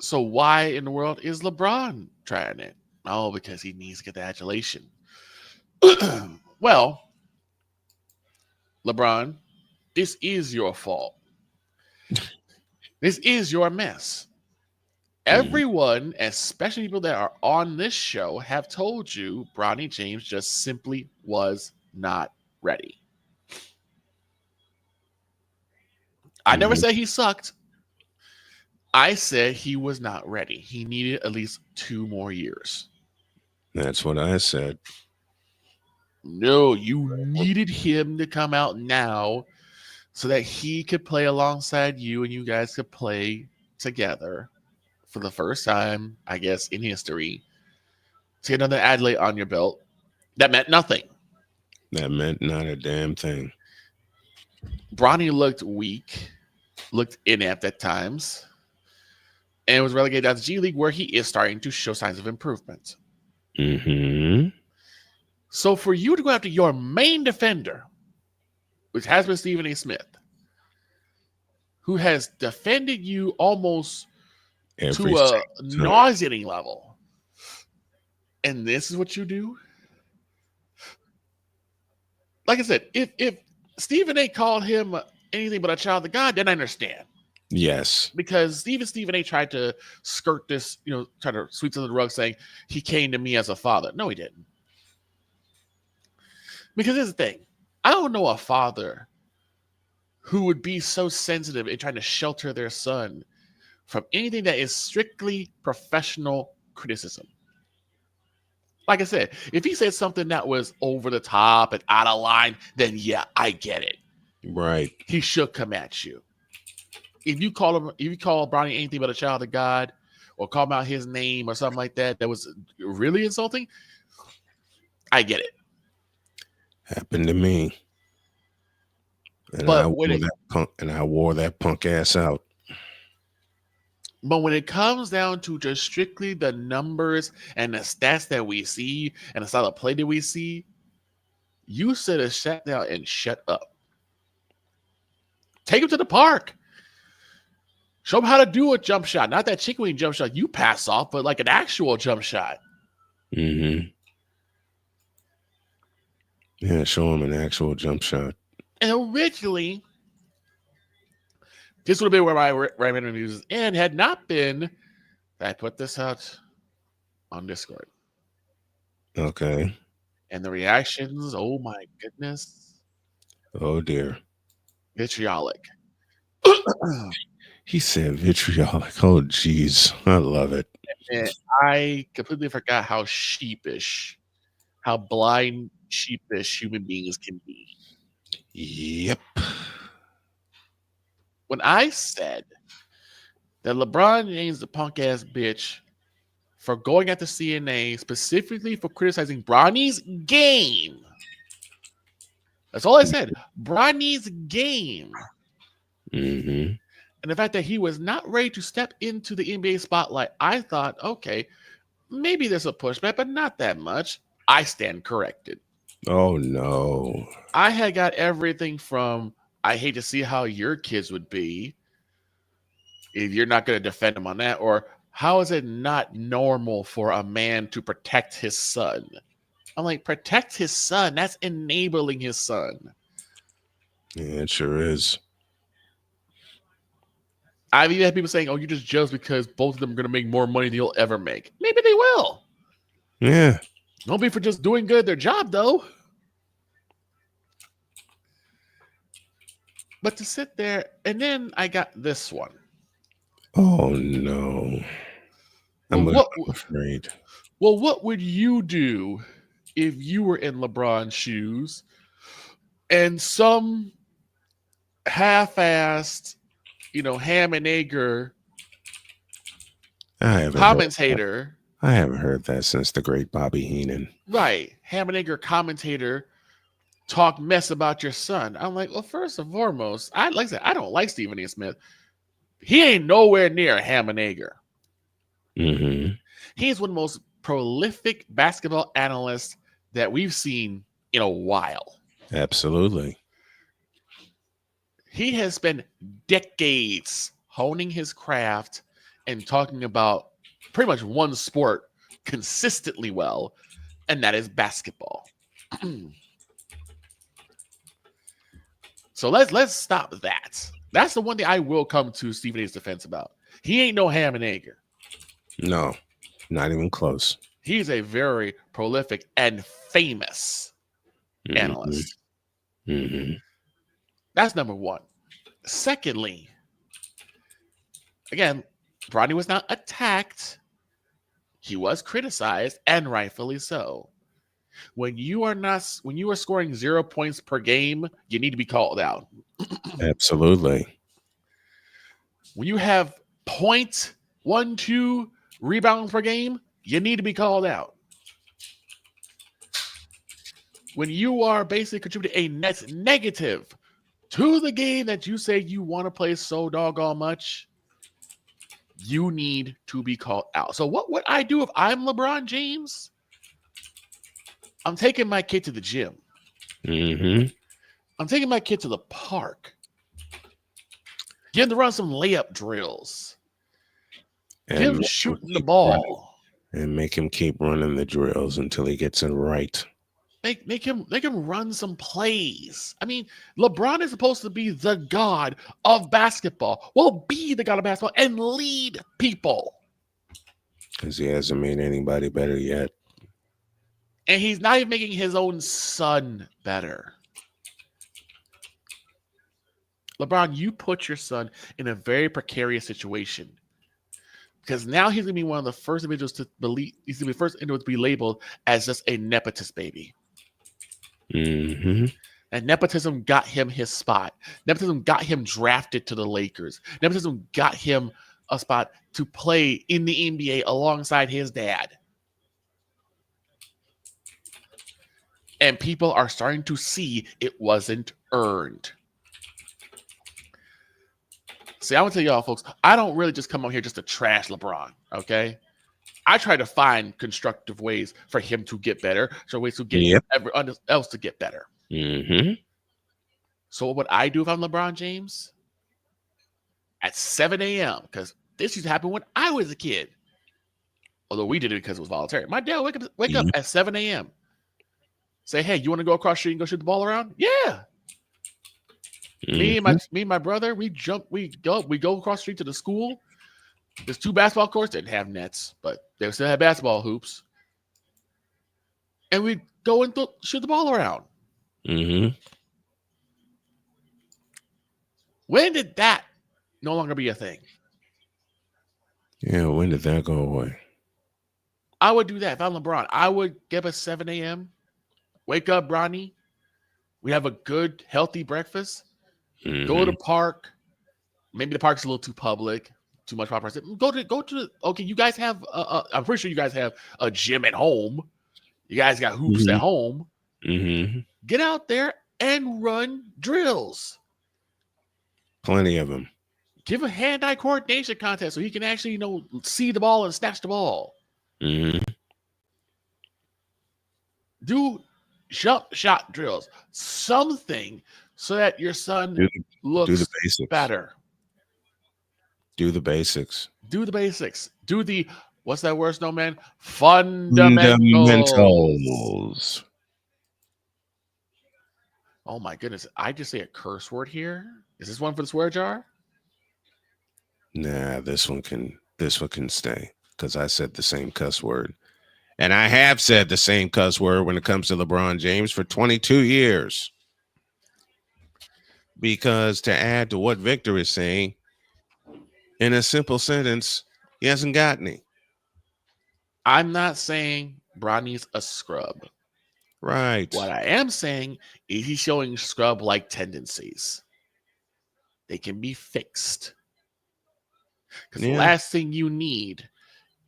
So why in the world is LeBron trying it? Oh, because he needs to get the adulation. Well, LeBron, this is your fault. This is your mess. Everyone, especially people that are on this show, have told you Bronny James just simply was not ready. I never said he sucked. I said he was not ready. He needed at least 2 more years. That's what I said. No, you needed him to come out now so that he could play alongside you and you guys could play together for the first time, I guess, in history. To get another accolade on your belt. That meant nothing. That meant not a damn thing. Bronny looked weak, looked inept at times, and was relegated down to G League, where he is starting to show signs of improvement. So for you to go after your main defender, which has been Stephen A. Smith, who has defended you almost to a nauseating level, and this is what you do? Like I said, if Stephen A. called him anything but a child of God, then I understand. Yes. Because even Stephen A. tried to skirt this, try to sweep under the rug saying he came to me as a father. No, he didn't. Because here's the thing. I don't know a father who would be so sensitive in trying to shelter their son from anything that is strictly professional criticism. Like I said, if he said something that was over the top and out of line, then yeah, I get it. Right. He should come at you. If you call Bronny anything but a child of God, or call him out his name or something like that, that was really insulting, I get it. Happened to me. And But I wore that punk ass out. But when it comes down to just strictly the numbers and the stats that we see and the style of play that we see, you should have sat down and shut up. Take him to the park. Show him how to do a jump shot. Not that chicken wing jump shot you pass off, but like an actual jump shot. Yeah, show him an actual jump shot. And originally, this would have been where my random news end had not been that I put this out on Discord. Okay. And the reactions, oh my goodness. Oh dear. Vitriolic. He said vitriolic. Oh geez. I love it. And I completely forgot how sheepish, how blind, sheepish human beings can be. Yep. When I said that LeBron James, the punk ass bitch, for going at the CNA specifically for criticizing Bronny's game. That's all I said. Bronny's game. Mm-hmm. And the fact that he was not ready to step into the NBA spotlight, I thought, okay, maybe there's a pushback, but not that much. I stand corrected. Oh no. I had got everything from, I hate to see how your kids would be if you're not going to defend them on that, or how is it not normal for a man to protect his son? I'm like, protect his son. That's enabling his son. Yeah, it sure is. I've even had people saying, oh, you're just jealous because both of them are going to make more money than you'll ever make. Maybe they will. Yeah. Don't be for just doing good at their job, though. But to sit there, and then I got this one. Oh no. I'm afraid. Well, what would you do if you were in LeBron's shoes and some half-assed, ham and egger commentator? I haven't heard that since the great Bobby Heenan. Right. Ham and egger commentator talk mess about your son. I'm like, well, first and foremost, I don't like Stephen A. Smith. He ain't nowhere near a ham and egger. Mm-hmm. He's one of the most prolific basketball analysts that we've seen in a while. Absolutely. He has spent decades honing his craft and talking about pretty much one sport consistently well, and that is basketball. So let's stop that. That's the one thing I will come to Stephen A's defense about. He ain't no ham and egger. No, not even close. He's a very prolific and famous analyst. Mm-hmm. That's number one. Secondly, again, Bronny was not attacked. He was criticized, and rightfully so. When you are scoring 0 points per game, you need to be called out. Absolutely. When you have 0.12 rebounds per game, you need to be called out. When you are basically contributing a net negative to the game that you say you want to play so doggone much, you need to be called out. So what would I do if I'm LeBron James? I'm taking my kid to the gym. Mm-hmm. I'm taking my kid to the park. Get him to run some layup drills. Get him shooting the ball. And make him keep running the drills until he gets it right. Make him run some plays. I mean, LeBron is supposed to be the god of basketball. Well, be the god of basketball and lead people. Because he hasn't made anybody better yet. And he's not even making his own son better. LeBron, you put your son in a very precarious situation. Because now he's going to be one of the first individuals to believe, he's going to be the first individual to be labeled as just a nepotist baby. Mm-hmm. And nepotism got him his spot. Nepotism got him drafted to the Lakers. Nepotism got him a spot to play in the NBA alongside his dad. And people are starting to see it wasn't earned. See, I want to tell y'all, folks, I don't really just come on here just to trash LeBron, okay? I try to find constructive ways for him to get better, so ways to get everyone else to get better. Mm-hmm. So what would I do if I'm LeBron James? At 7 a.m., because this used to happen when I was a kid. Although we did it because it was voluntary. My dad would wake up at 7 a.m. Say, hey, you want to go across the street and go shoot the ball around? Yeah. Me and my brother, we go across the street to the school. There's 2 basketball courts, didn't have nets, but they still had basketball hoops. And we go and shoot the ball around. Mm-hmm. When did that no longer be a thing? Yeah, when did that go away? I would do that if I'm LeBron. I would get up at 7 a.m., wake up, Bronny. We have a good, healthy breakfast. Mm-hmm. Go to the park. Maybe the park's a little too public, too much paparazzi. Go to. Okay, you guys have. I'm pretty sure you guys have a gym at home. You guys got hoops at home. Mm-hmm. Get out there and run drills. Plenty of them. Give a hand-eye coordination contest so he can actually, see the ball and snatch the ball. Mm-hmm. Do jump shot drills. Something so that your son looks better. Do the basics. Do the basics. Do the, what's that word, Snowman? Fundamentals. Oh my goodness. I just say a curse word here. Is this one for the swear jar? Nah, this one can stay because I said the same cuss word. And I have said the same cuss word when it comes to LeBron James for 22 years. Because to add to what Victor is saying, in a simple sentence, he hasn't got any. I'm not saying Bronny's a scrub. Right. What I am saying is he's showing scrub-like tendencies. They can be fixed. Because the last thing you need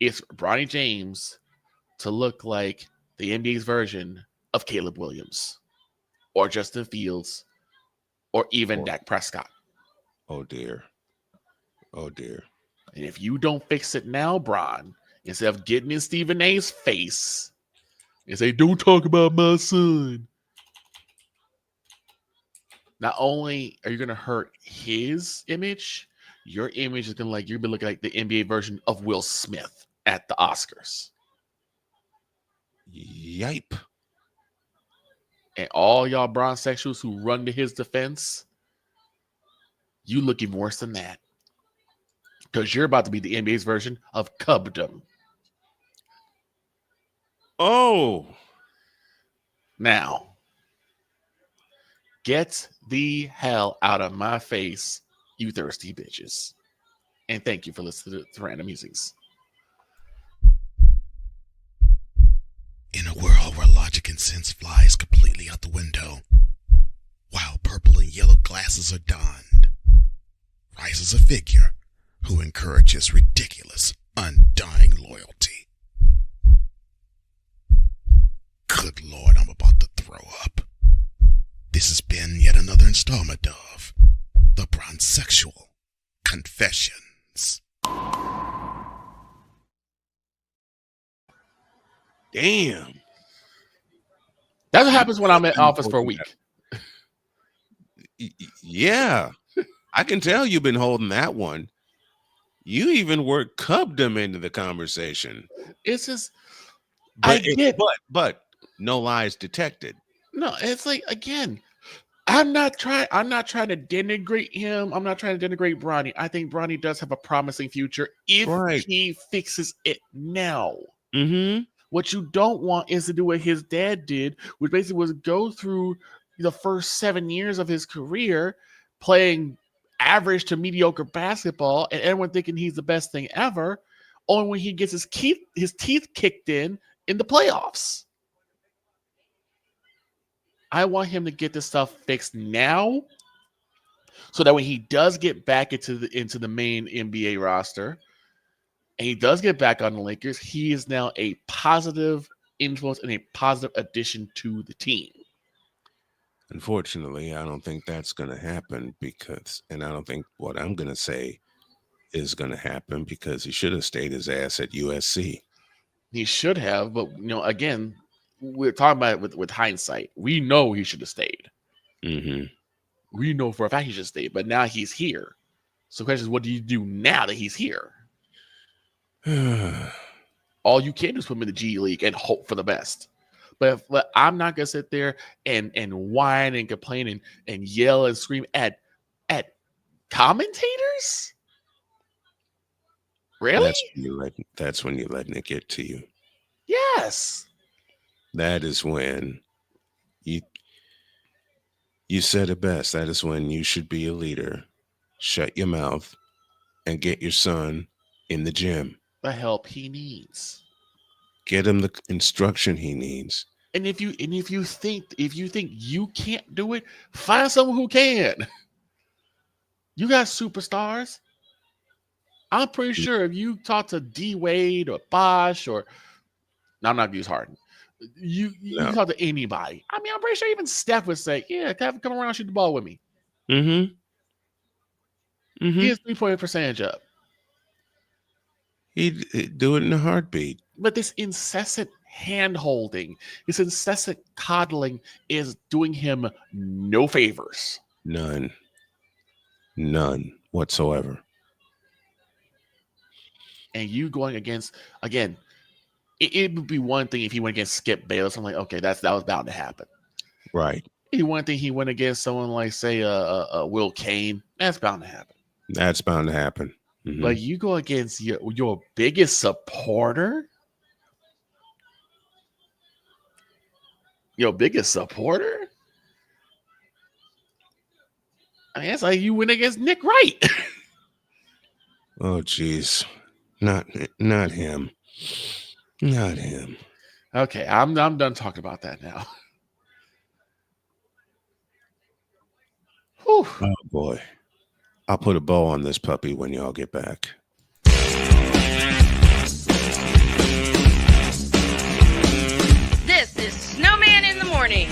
is Bronny James to look like the NBA's version of Caleb Williams or Justin Fields or even Dak Prescott. Oh, dear. Oh, dear. And if you don't fix it now, Bron, instead of getting in Stephen A's face and say, don't talk about my son, not only are you going to hurt his image, your image is going to you're going to look like the NBA version of Will Smith at the Oscars. Yipe. And all y'all bronze sexuals who run to his defense, you look even worse than that. Because you're about to be the NBA's version of Cubdom. Oh. Now, get the hell out of my face, you thirsty bitches. And thank you for listening to Random Musings. In a world where logic and sense flies completely out the window, while purple and yellow glasses are donned, rises a figure who encourages ridiculous, undying loyalty. Good Lord, I'm about to throw up. This has been yet another installment of The Bronsexual Confessions. Damn. That's what happens when I'm in office for a week. Yeah. I can tell you've been holding that one. You even worked Cubdom into the conversation. It's just, but no lies detected. No, it's again, I'm not trying to denigrate him. I'm not trying to denigrate Bronny. I think Bronny does have a promising future if he fixes it now. Mm-hmm. What you don't want is to do what his dad did, which basically was go through the first 7 years of his career playing average to mediocre basketball and everyone thinking he's the best thing ever, only when he gets his teeth kicked in the playoffs. I want him to get this stuff fixed now so that when he does get back into the main NBA roster and he does get back on the Lakers, he is now a positive influence and a positive addition to the team. Unfortunately, I don't think that's going to happen and I don't think what I'm going to say is going to happen because he should have stayed his ass at USC. He should have, but again, we're talking about it with hindsight. We know he should have stayed. Mm-hmm. We know for a fact he should have stayed, but now he's here. So the question is, what do you do now that he's here? All you can do is put him in the G League and hope for the best. But I'm not going to sit there and whine and complain and yell and scream at commentators? Really? That's when you're letting it get to you. Yes. That is when you said it best. That is when you should be a leader. Shut your mouth and get your son in the gym. The help he needs. Get him the instruction he needs. And if you think you can't do it, find someone who can. You got superstars. I'm pretty sure if you talk to D Wade or Bosch or I'm not gonna use Harden. You talk to anybody. I mean, I'm pretty sure even Steph would say, "Yeah, come around, shoot the ball with me." Mm-hmm. Get his 3-point percentage up. He'd do it in a heartbeat. But this incessant hand-holding, this incessant coddling is doing him no favors. None whatsoever. And you going against, again, it would be one thing if he went against Skip Bayless. I'm like, okay, that was bound to happen. Right. One thing he went against someone like, say, Will Kane. That's bound to happen. That's bound to happen. Mm-hmm. But you go against your biggest supporter? Your biggest supporter? I mean, it's like you went against Nick Wright. Oh, geez. Not him. Not him. Okay, I'm done talking about that now. Whew. Oh, boy. I'll put a bow on this puppy when y'all get back. This is Snowman in the Morning.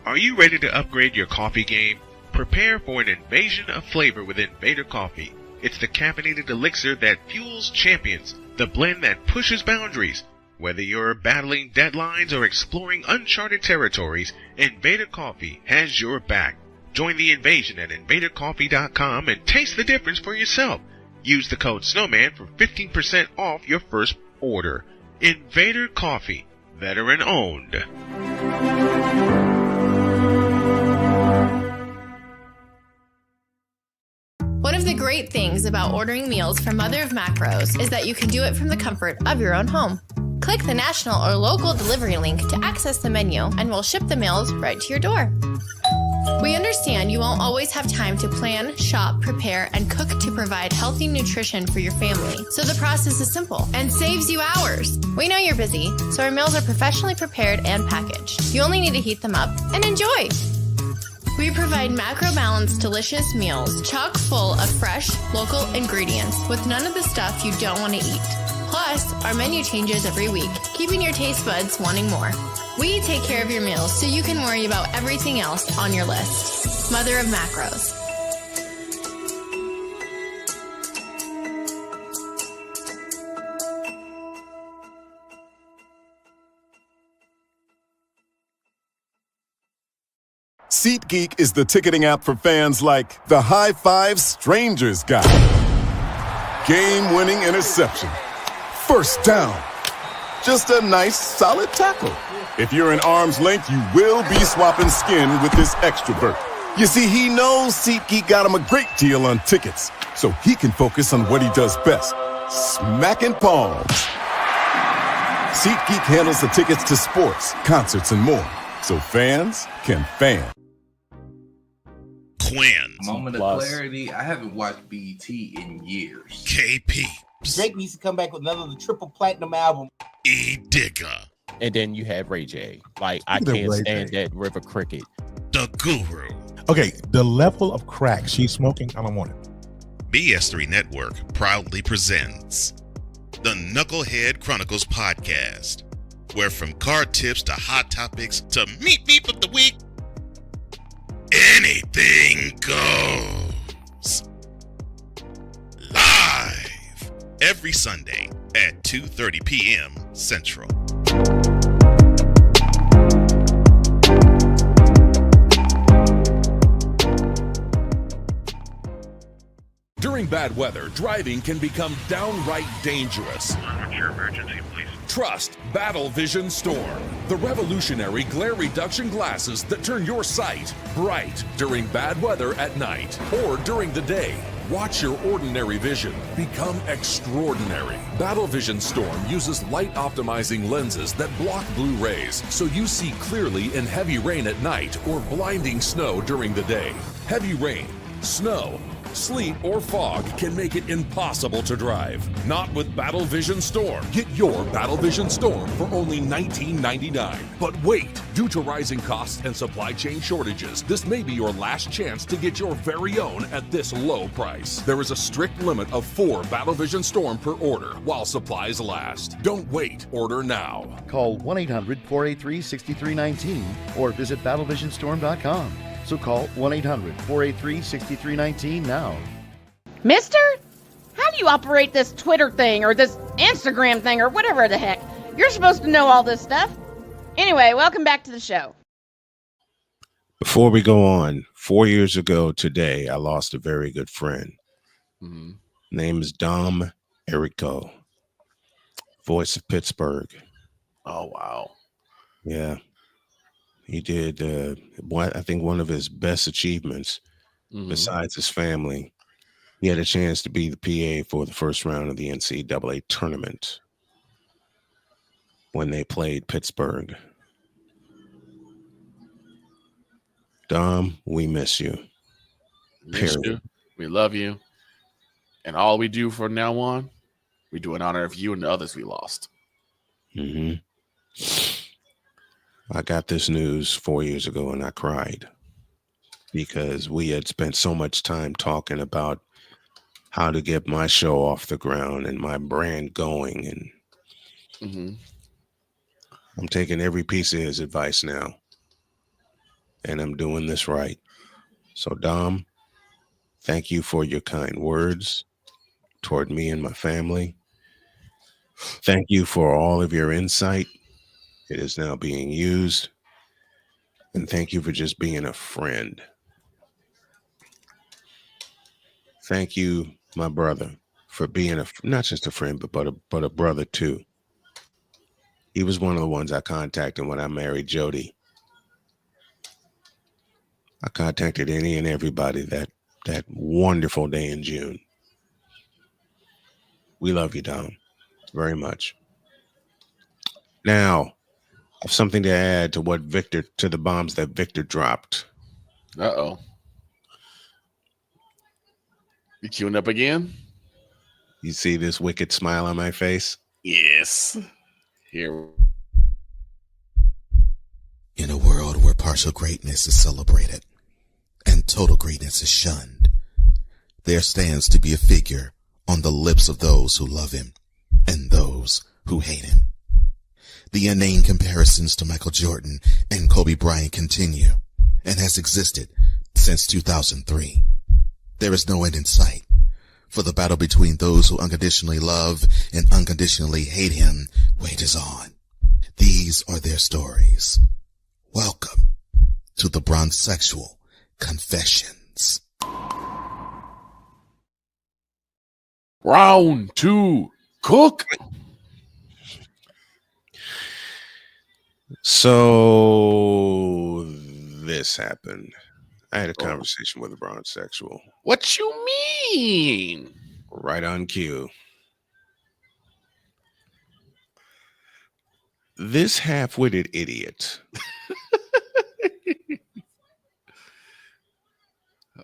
Are you ready to upgrade your coffee game? Prepare for an invasion of flavor with Invader Coffee. It's the caffeinated elixir that fuels champions, the blend that pushes boundaries. Whether you're battling deadlines or exploring uncharted territories, Invader Coffee has your back. Join the invasion at invadercoffee.com and taste the difference for yourself. Use the code SNOWMAN for 15% off your first order. Invader Coffee, veteran owned. One of the great things about ordering meals from Mother of Macros is that you can do it from the comfort of your own home. Click the national or local delivery link to access the menu, and we'll ship the meals right to your door. We understand you won't always have time to plan, shop, prepare, and cook to provide healthy nutrition for your family, so the process is simple and saves you hours. We know you're busy, so our meals are professionally prepared and packaged. You only need to heat them up and enjoy. We provide macro-balanced, delicious meals chock full of fresh, local ingredients with none of the stuff you don't want to eat. Plus, our menu changes every week, keeping your taste buds wanting more. We take care of your meals so you can worry about everything else on your list. Mother of Macros. SeatGeek is the ticketing app for fans like the High Five Strangers guy. Game-winning interception. First down. Just a nice, solid tackle. If you're in arm's length, you will be swapping skin with this extrovert. You see, he knows SeatGeek got him a great deal on tickets, so he can focus on what he does best, smacking palms. SeatGeek handles the tickets to sports, concerts, and more, so fans can fan. Quinn. Moment of clarity. I haven't watched BET in years. KP. Drake needs to come back with another triple platinum album. E Digger. And then you have Ray J. Like, I can't stand that River Cricket. The Guru. Okay, the level of crack she's smoking, I don't want it. BS3 Network proudly presents the Knucklehead Chronicles podcast, where from card tips to hot topics to meep of the week, anything goes. Live every Sunday at 2:30 p.m. Central. During bad weather, driving can become downright dangerous. What's your emergency, please? Trust Battle Vision Storm, the revolutionary glare reduction glasses that turn your sight bright during bad weather at night or during the day. Watch your ordinary vision become extraordinary. Battle Vision Storm uses light-optimizing lenses that block blue rays, so you see clearly in heavy rain at night or blinding snow during the day. Heavy rain, snow, sleet, or fog can make it impossible to drive. Not with Battle Vision Storm. Get your Battle Vision Storm for only $19.99. But wait, due to rising costs and supply chain shortages, this may be your last chance to get your very own at this low price. There is a strict limit of 4 Battle Vision Storm per order while supplies last. Don't wait, order now. Call 1-800-483-6319 or visit battlevisionstorm.com. So call 1-800-483-6319 now. Mister, how do you operate this Twitter thing or this Instagram thing or whatever the heck? You're supposed to know all this stuff. Anyway, welcome back to the show. Before we go on, 4 years ago today, I lost a very good friend. Name is Dom Errico, voice of Pittsburgh. Oh, wow. Yeah. He did, I think, one of his best achievements, besides his family. He had a chance to be the PA for the first round of the NCAA tournament when they played Pittsburgh. Dom, we miss you. Miss you. We love you. And all we do from now on, we do in honor of you and the others we lost. I got this news 4 years ago and I cried because we had spent so much time talking about how to get my show off the ground and my brand going. And I'm taking every piece of his advice now and I'm doing this right. So Dom, thank you for your kind words toward me and my family. Thank you for all of your insight. It is now being used. And thank you for just being a friend. Thank you, my brother, for being not just a friend, but a brother too. He was one of the ones I contacted when I married Jody. I contacted any and everybody that wonderful day in June. We love you, Dom, very much. Now, I have something to add to the bombs that Victor dropped. Uh-oh. You queuing up again? You see this wicked smile on my face? Yes. Here. In a world where partial greatness is celebrated and total greatness is shunned, there stands to be a figure on the lips of those who love him and those who hate him. The inane comparisons to Michael Jordan and Kobe Bryant continue and has existed since 2003. There is no end in sight, for the battle between those who unconditionally love and unconditionally hate him wages on. These are their stories. Welcome to the Bronzexual Confessions. Round 2, cook. So this happened. I had a conversation with a Bronzexual. What you mean? Right on cue. This half-witted idiot.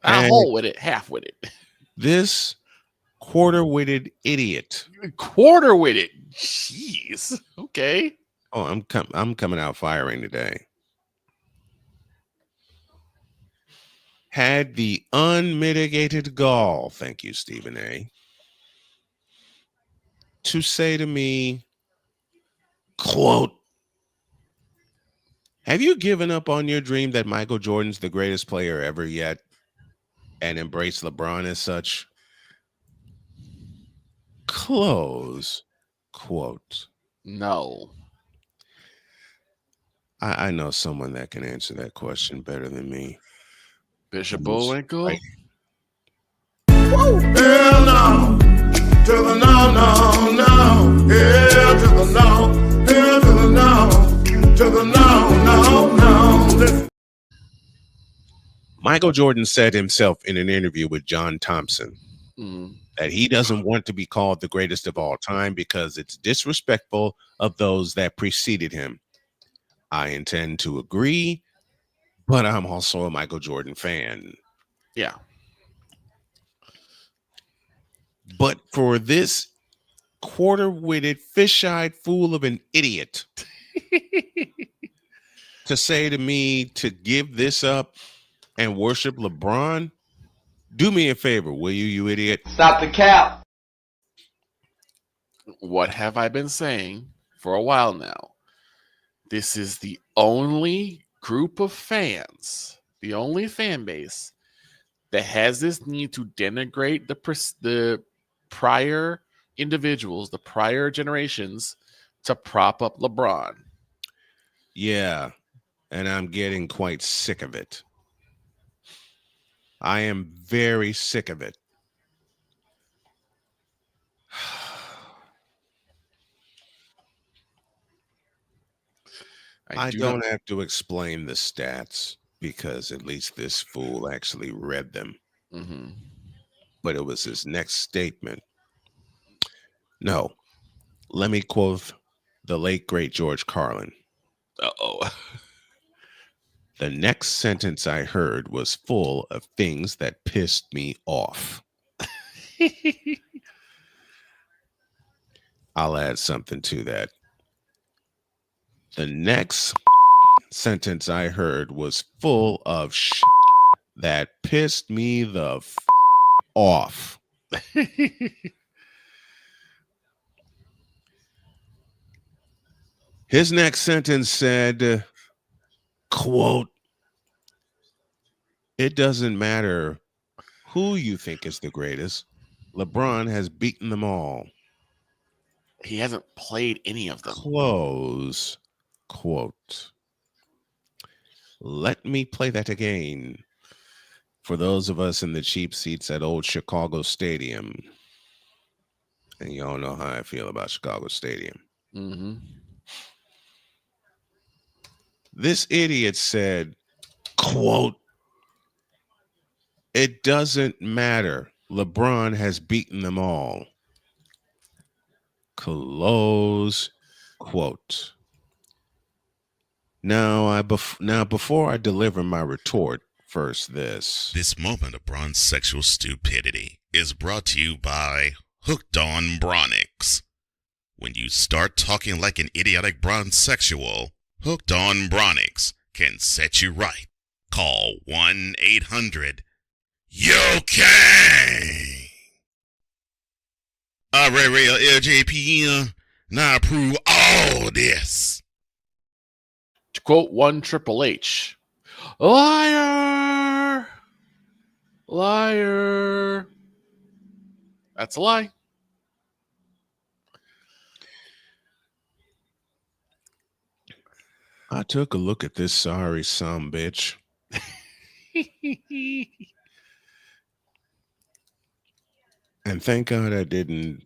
I'm whole with it, half with it. This quarter-witted idiot. Quarter-witted? Jeez. Okay. Oh, I'm coming out firing today. Had the unmitigated gall, thank you, Stephen A., to say to me, quote, "Have you given up on your dream that Michael Jordan's the greatest player ever yet and embrace LeBron as such?" Close quote. No. I know someone that can answer that question better than me. Bishop Bullwinkle. Right. Hell no, to the no, no, no. Hell to the no. Michael Jordan said himself in an interview with John Thompson that he doesn't want to be called the greatest of all time because it's disrespectful of those that preceded him. I intend to agree, but I'm also a Michael Jordan fan. Yeah. But for this quarter-witted, fish-eyed fool of an idiot to say to me to give this up and worship LeBron, do me a favor, will you, you idiot? Stop the cap. What have I been saying for a while now? This is the only group of fans, the only fan base that has this need to denigrate the prior individuals, the prior generations, to prop up LeBron. Yeah, and I'm getting quite sick of it. I am very sick of it. I don't have to explain the stats because at least this fool actually read them. But it was his next statement. No, let me quote the late, great George Carlin. Uh-oh. The next sentence I heard was full of things that pissed me off. I'll add something to that. The next sentence I heard was full of shit that pissed me the off. His next sentence said, quote, "It doesn't matter who you think is the greatest. LeBron has beaten them all." He hasn't played any of them. Close quote. Let me play that again for those of us in the cheap seats at old Chicago Stadium. And y'all know how I feel about Chicago Stadium. This idiot said, quote, "It doesn't matter. LeBron has beaten them all." Close quote. Now, before I deliver my retort, first this. This moment of bronze sexual stupidity is brought to you by Hooked on Bronix. When you start talking like an idiotic bronze sexual, Hooked on Bronix can set you right. Call 1-800-YOKAY. Real LJPM, now approve all this. To quote one Triple H, liar, liar. That's a lie. I took a look at this sorry sumbitch. And thank God I didn't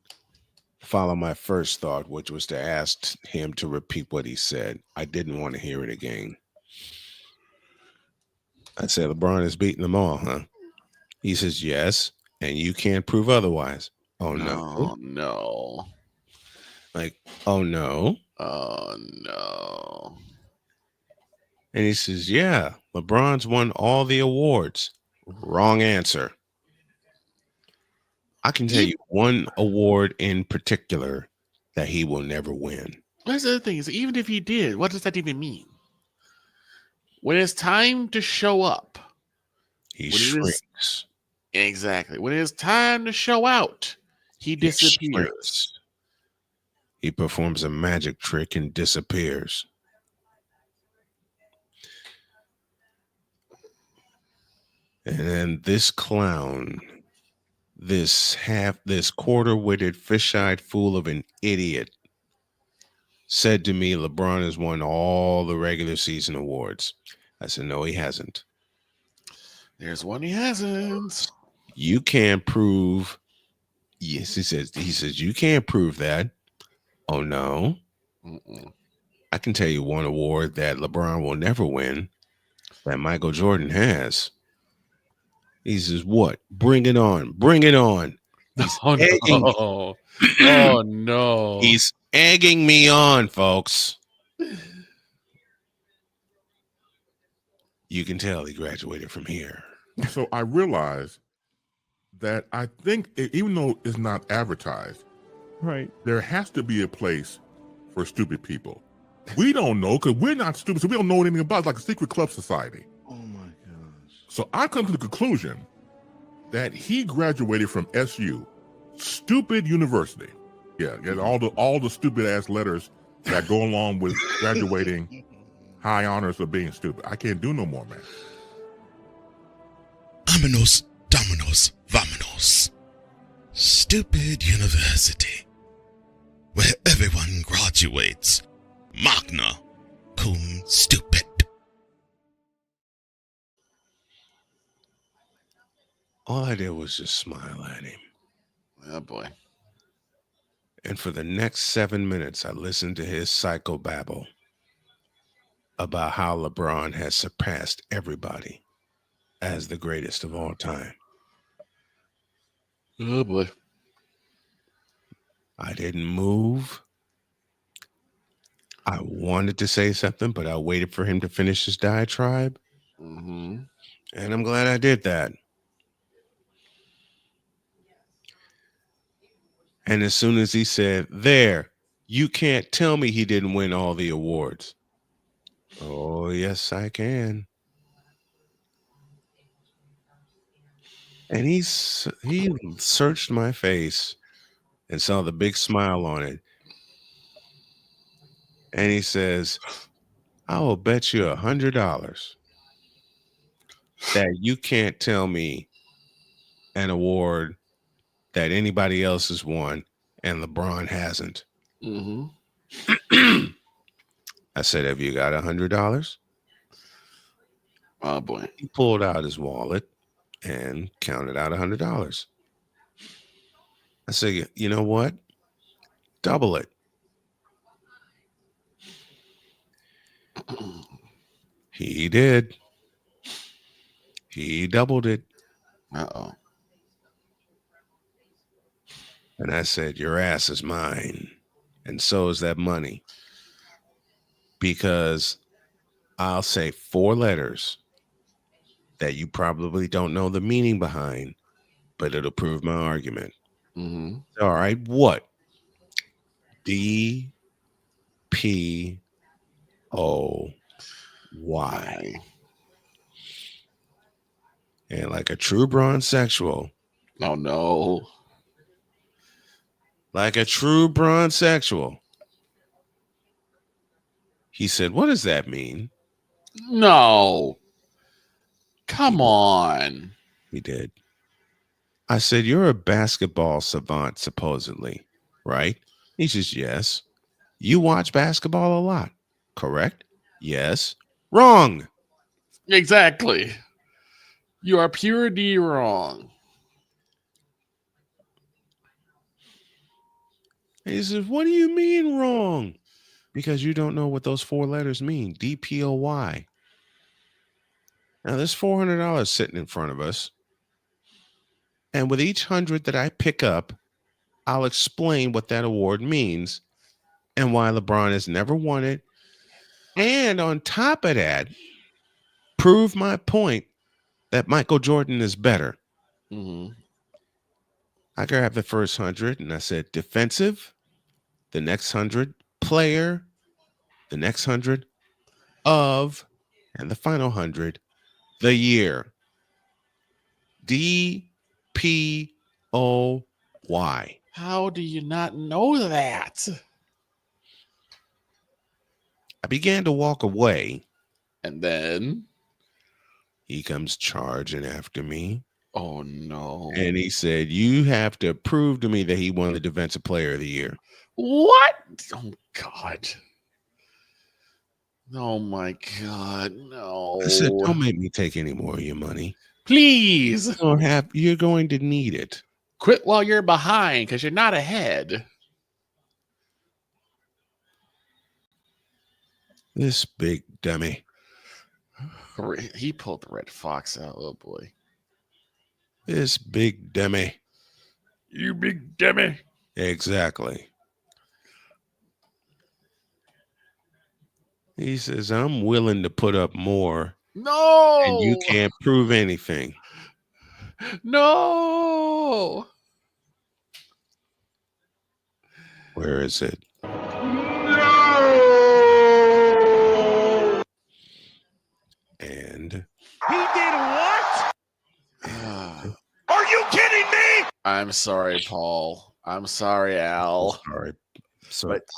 follow my first thought, which was to ask him to repeat what he said. I didn't want to hear it again. I said, LeBron has beaten them all, huh? He says, yes, and you can't prove otherwise. Oh, no. Oh, no. Like, oh, no. Oh, no. And he says, yeah, LeBron's won all the awards. Wrong answer. I can tell you one award in particular that he will never win. That's the other thing is, even if he did, what does that even mean? When it's time to show up, he shrinks. Exactly. When it's time to show out, he disappears. He performs a magic trick and disappears. And then this clown, this quarter-witted, fish-eyed fool of an idiot said to me, LeBron has won all the regular season awards. I said, no, he hasn't. There's one he hasn't. You can't prove. Yes, he says, you can't prove that. Oh, no. I can tell you one award that LeBron will never win that Michael Jordan has. He says, what? Bring it on. Bring it on. He's egging me. Oh, no. He's egging me on, folks. You can tell he graduated from here. So I realized that I think, even though it's not advertised, right, there has to be a place for stupid people. We don't know because we're not stupid, so we don't know anything about it. It's like a secret club society. Oh my gosh. So I come to the conclusion that he graduated from SU, stupid university. Yeah, all the stupid ass letters that go along with graduating, high honors of being stupid. I can't do no more, man. Vámonos, dominos, vámonos. Stupid university, where everyone graduates. Magna cum stupid. All I did was just smile at him. Oh, boy. And for the next 7 minutes, I listened to his psychobabble about how LeBron has surpassed everybody as the greatest of all time. Oh, boy. I didn't move. I wanted to say something, but I waited for him to finish his diatribe. Mm-hmm. And I'm glad I did that. And as soon as he said, there, you can't tell me he didn't win all the awards. Oh, yes, I can. And he searched my face and saw the big smile on it. And he says, I will bet you $100 that you can't tell me an award that anybody else has won and LeBron hasn't. Mm-hmm. I said, have you got $100? Oh, boy. He pulled out his wallet and counted out $100. I said, you know what? Double it. He did. He doubled it. Uh-oh. And I said, your ass is mine. And so is that money. Because I'll say 4 letters that you probably don't know the meaning behind, but it'll prove my argument. Mm-hmm. All right, what? DPOY. And like a true bronzexual. Oh, no. Like a true bronzexual. He said, what does that mean? No. Come on. He did. I said, you're a basketball savant, supposedly, right? He says, yes. You watch basketball a lot, correct? Yes. Wrong. Exactly. You are pure D wrong. He says, what do you mean wrong? Because you don't know what those 4 letters mean. DPOY. Now, there's $400 sitting in front of us. And with each 100 that I pick up, I'll explain what that award means and why LeBron has never won it. And on top of that, prove my point that Michael Jordan is better. Mm-hmm. I grabbed the first 100 and I said defensive, the next 100 player, the next 100 of, and the final 100 the year. DPOY. How do you not know that? I began to walk away. And then he comes charging after me. Oh, no. And he said, you have to prove to me that he won the Defensive Player of the Year. What? Oh, God. Oh, my God. No. I said, don't make me take any more of your money. Please. You're going to need it. Quit while you're behind because you're not ahead. This big dummy. He pulled the red fox out. Oh, boy. This big demi. You big demi. Exactly. He says, I'm willing to put up more. No. And you can't prove anything. No. Where is it? No. And he did what? Are you kidding me? I'm sorry, Paul. I'm sorry, Al. I'm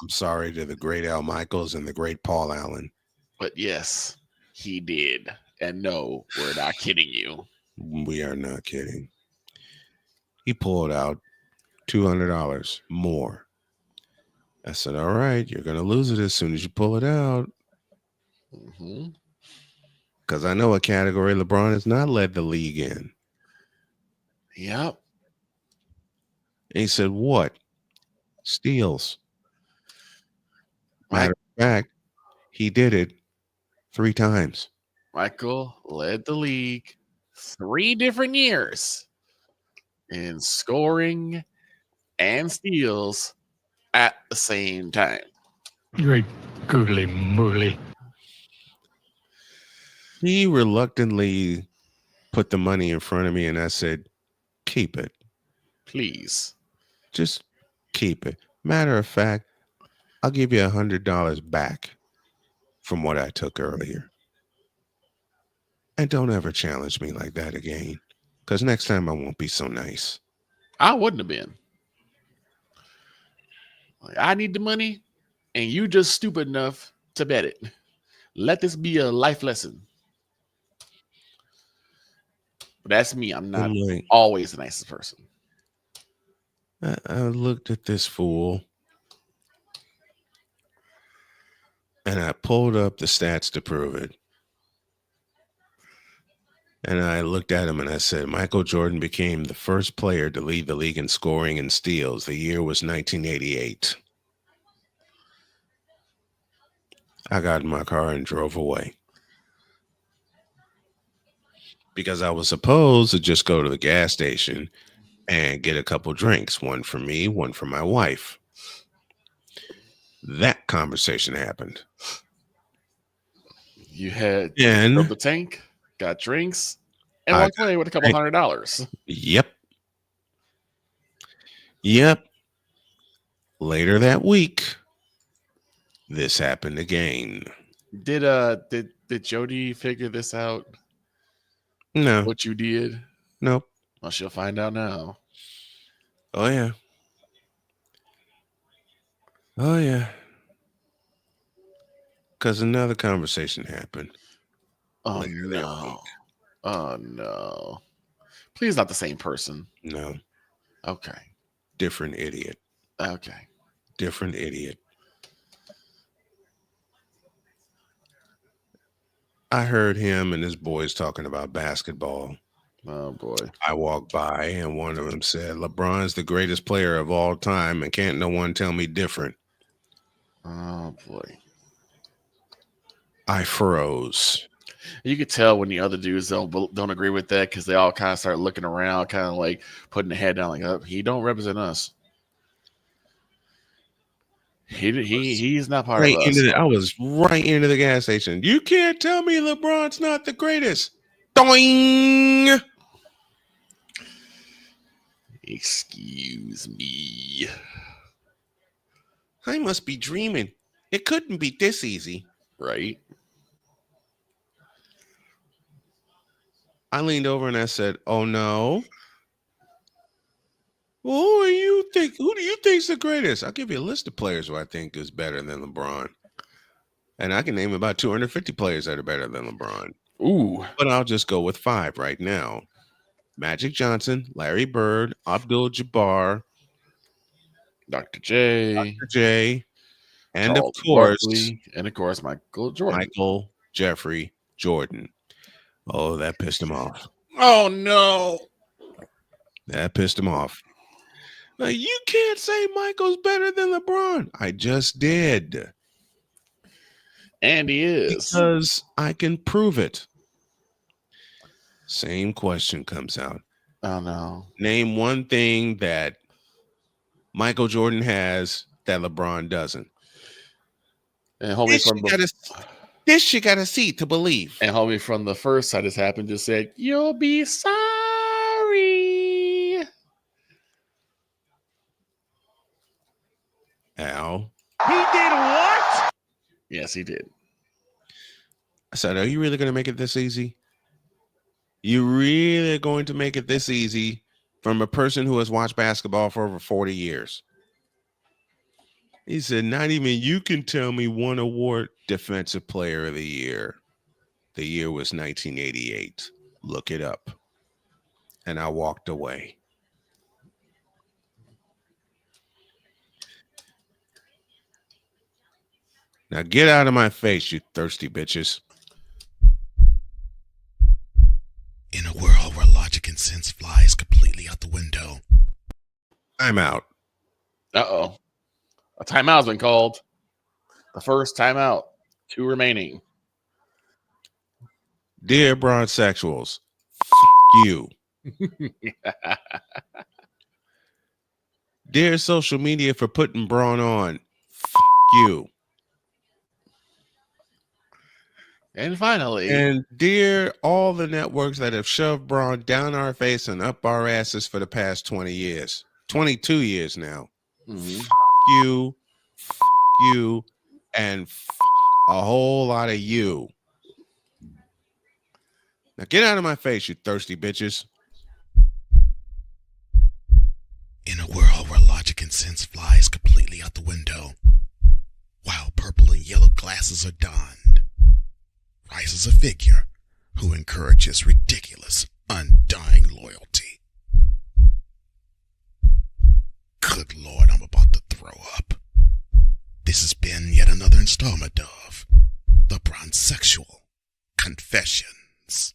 sorry to the great Al Michaels and the great Paul Allen. But yes, he did. And no, we're not kidding you. We are not kidding. He pulled out $200 more. I said, all right, you're going to lose it as soon as you pull it out. Because I know a category LeBron has not led the league in. Yep. And he said, what? Steals. Matter of fact, he did it 3 times. Michael led the league 3 different years in scoring and steals at the same time. Great googly moogly. He reluctantly put the money in front of me and I said, keep it. Please. Just keep it. Matter of fact, I'll give you $100 back from what I took earlier. And don't ever challenge me like that again. Because next time I won't be so nice. I wouldn't have been. Like, I need the money, and you just stupid enough to bet it. Let this be a life lesson. But that's me. I'm not always the nicest person. I looked at this fool. And I pulled up the stats to prove it. And I looked at him and I said, Michael Jordan became the first player to lead the league in scoring and steals. The year was 1988. I got in my car and drove away. Because I was supposed to just go to the gas station and get a couple drinks. One for me, one for my wife. That conversation happened. You had and the tank, got drinks, and walked away with a couple $100. Yep. Later that week, this happened again. Did Jody figure this out? No. What you did? Nope. Well, she'll find out now. Oh yeah. Oh yeah. Because another conversation happened. Oh no. Oh no. Please, not the same person. No. Okay. Different idiot. Okay. Different idiot. I heard him and his boys talking about basketball. Oh boy. I walked by and one of them said, LeBron's the greatest player of all time and can't no one tell me different. Oh boy. I froze. You could tell when the other dudes don't agree with that because they all kind of start looking around, kind of like putting the head down, like, oh, he don't represent us. He's not part of us. I was right into the gas station. You can't tell me LeBron's not the greatest. Doing. Excuse me. I must be dreaming. It couldn't be this easy. Right. I leaned over and I said, oh no. Well, who do you think's the greatest? I'll give you a list of players who I think is better than LeBron. And I can name about 250 players that are better than LeBron. Ooh. But I'll just go with 5 right now. Magic Johnson, Larry Bird, Abdul-Jabbar, Dr. J, and Charles of course, Barkley, and of course, Michael Jordan. Michael Jeffrey Jordan. Oh, that pissed him off. Oh no. That pissed him off. Now, you can't say Michael's better than LeBron. I just did. And he is. Because I can prove it. Same question comes out. Oh no. Name one thing that Michael Jordan has that LeBron doesn't. And homie this you gotta see to believe. And homie from the first side, this happened, just said, "You'll be sorry." Al. He did what? Yes, he did. I said, are you really going to make it this easy? You really going to make it this easy from a person who has watched basketball for over 40 years? He said, not even you can tell me one award. Defensive Player of the Year. The year was 1988. Look it up. And I walked away. Now get out of my face, you thirsty bitches. In a world where logic and sense flies completely out the window. I'm out. Uh-oh. A timeout's been called. The first timeout. 2 remaining. Dear broadsexuals, you. Dear social media for putting Braun on, you. And finally. And dear all the networks that have shoved Braun down our face and up our asses for the past 20 years. 22 years now. You, and a whole lot of you. Now get out of my face, you thirsty bitches. In a world where logic and sense flies completely out the window, while purple and yellow glasses are donned, rises a figure who encourages ridiculous, undying loyalty. Good Lord, I'm about to throw up. This has been yet another installment of The Bronzexual Confessions.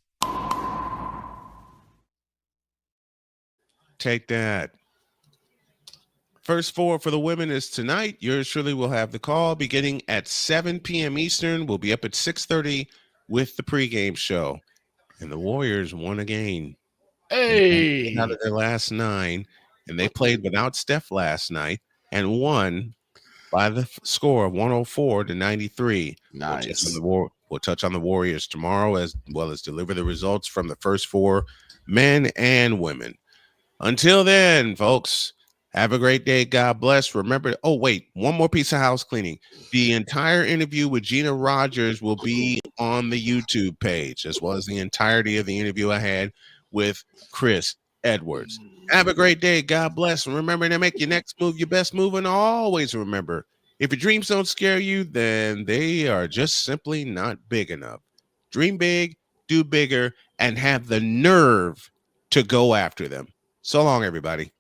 Take that. First 4 for the women is tonight. Yours truly will have the call beginning at 7 p.m. Eastern. We'll be up at 6:30 with the pregame show. And the Warriors won again. Hey! Out of their last 9, and they played without Steph last night and won by the score of 104-93. Nice. We'll touch on the Warriors tomorrow, as well as deliver the results from the first 4 men and women. Until then, folks, have a great day. God bless. Remember, one more piece of house cleaning. The entire interview with Gina Rogers will be on the YouTube page, as well as the entirety of the interview I had with Chris Edwards. Have a great day. God bless. And remember to make your next move your best move. And always remember, if your dreams don't scare you, then they are just simply not big enough. Dream big, do bigger, and have the nerve to go after them. So long, everybody.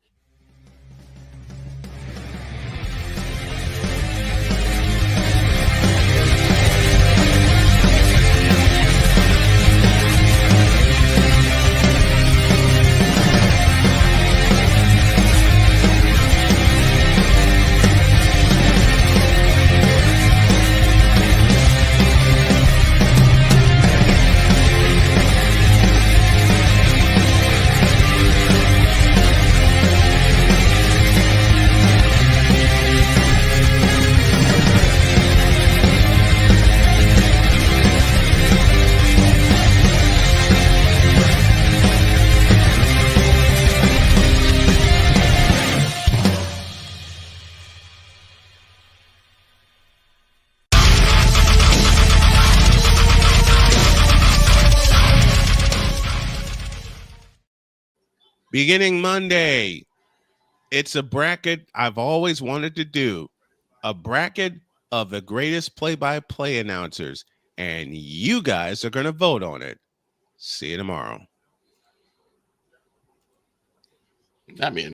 Beginning Monday, it's a bracket I've always wanted to do. A bracket of the greatest play-by-play announcers. And you guys are going to vote on it. See you tomorrow. I mean,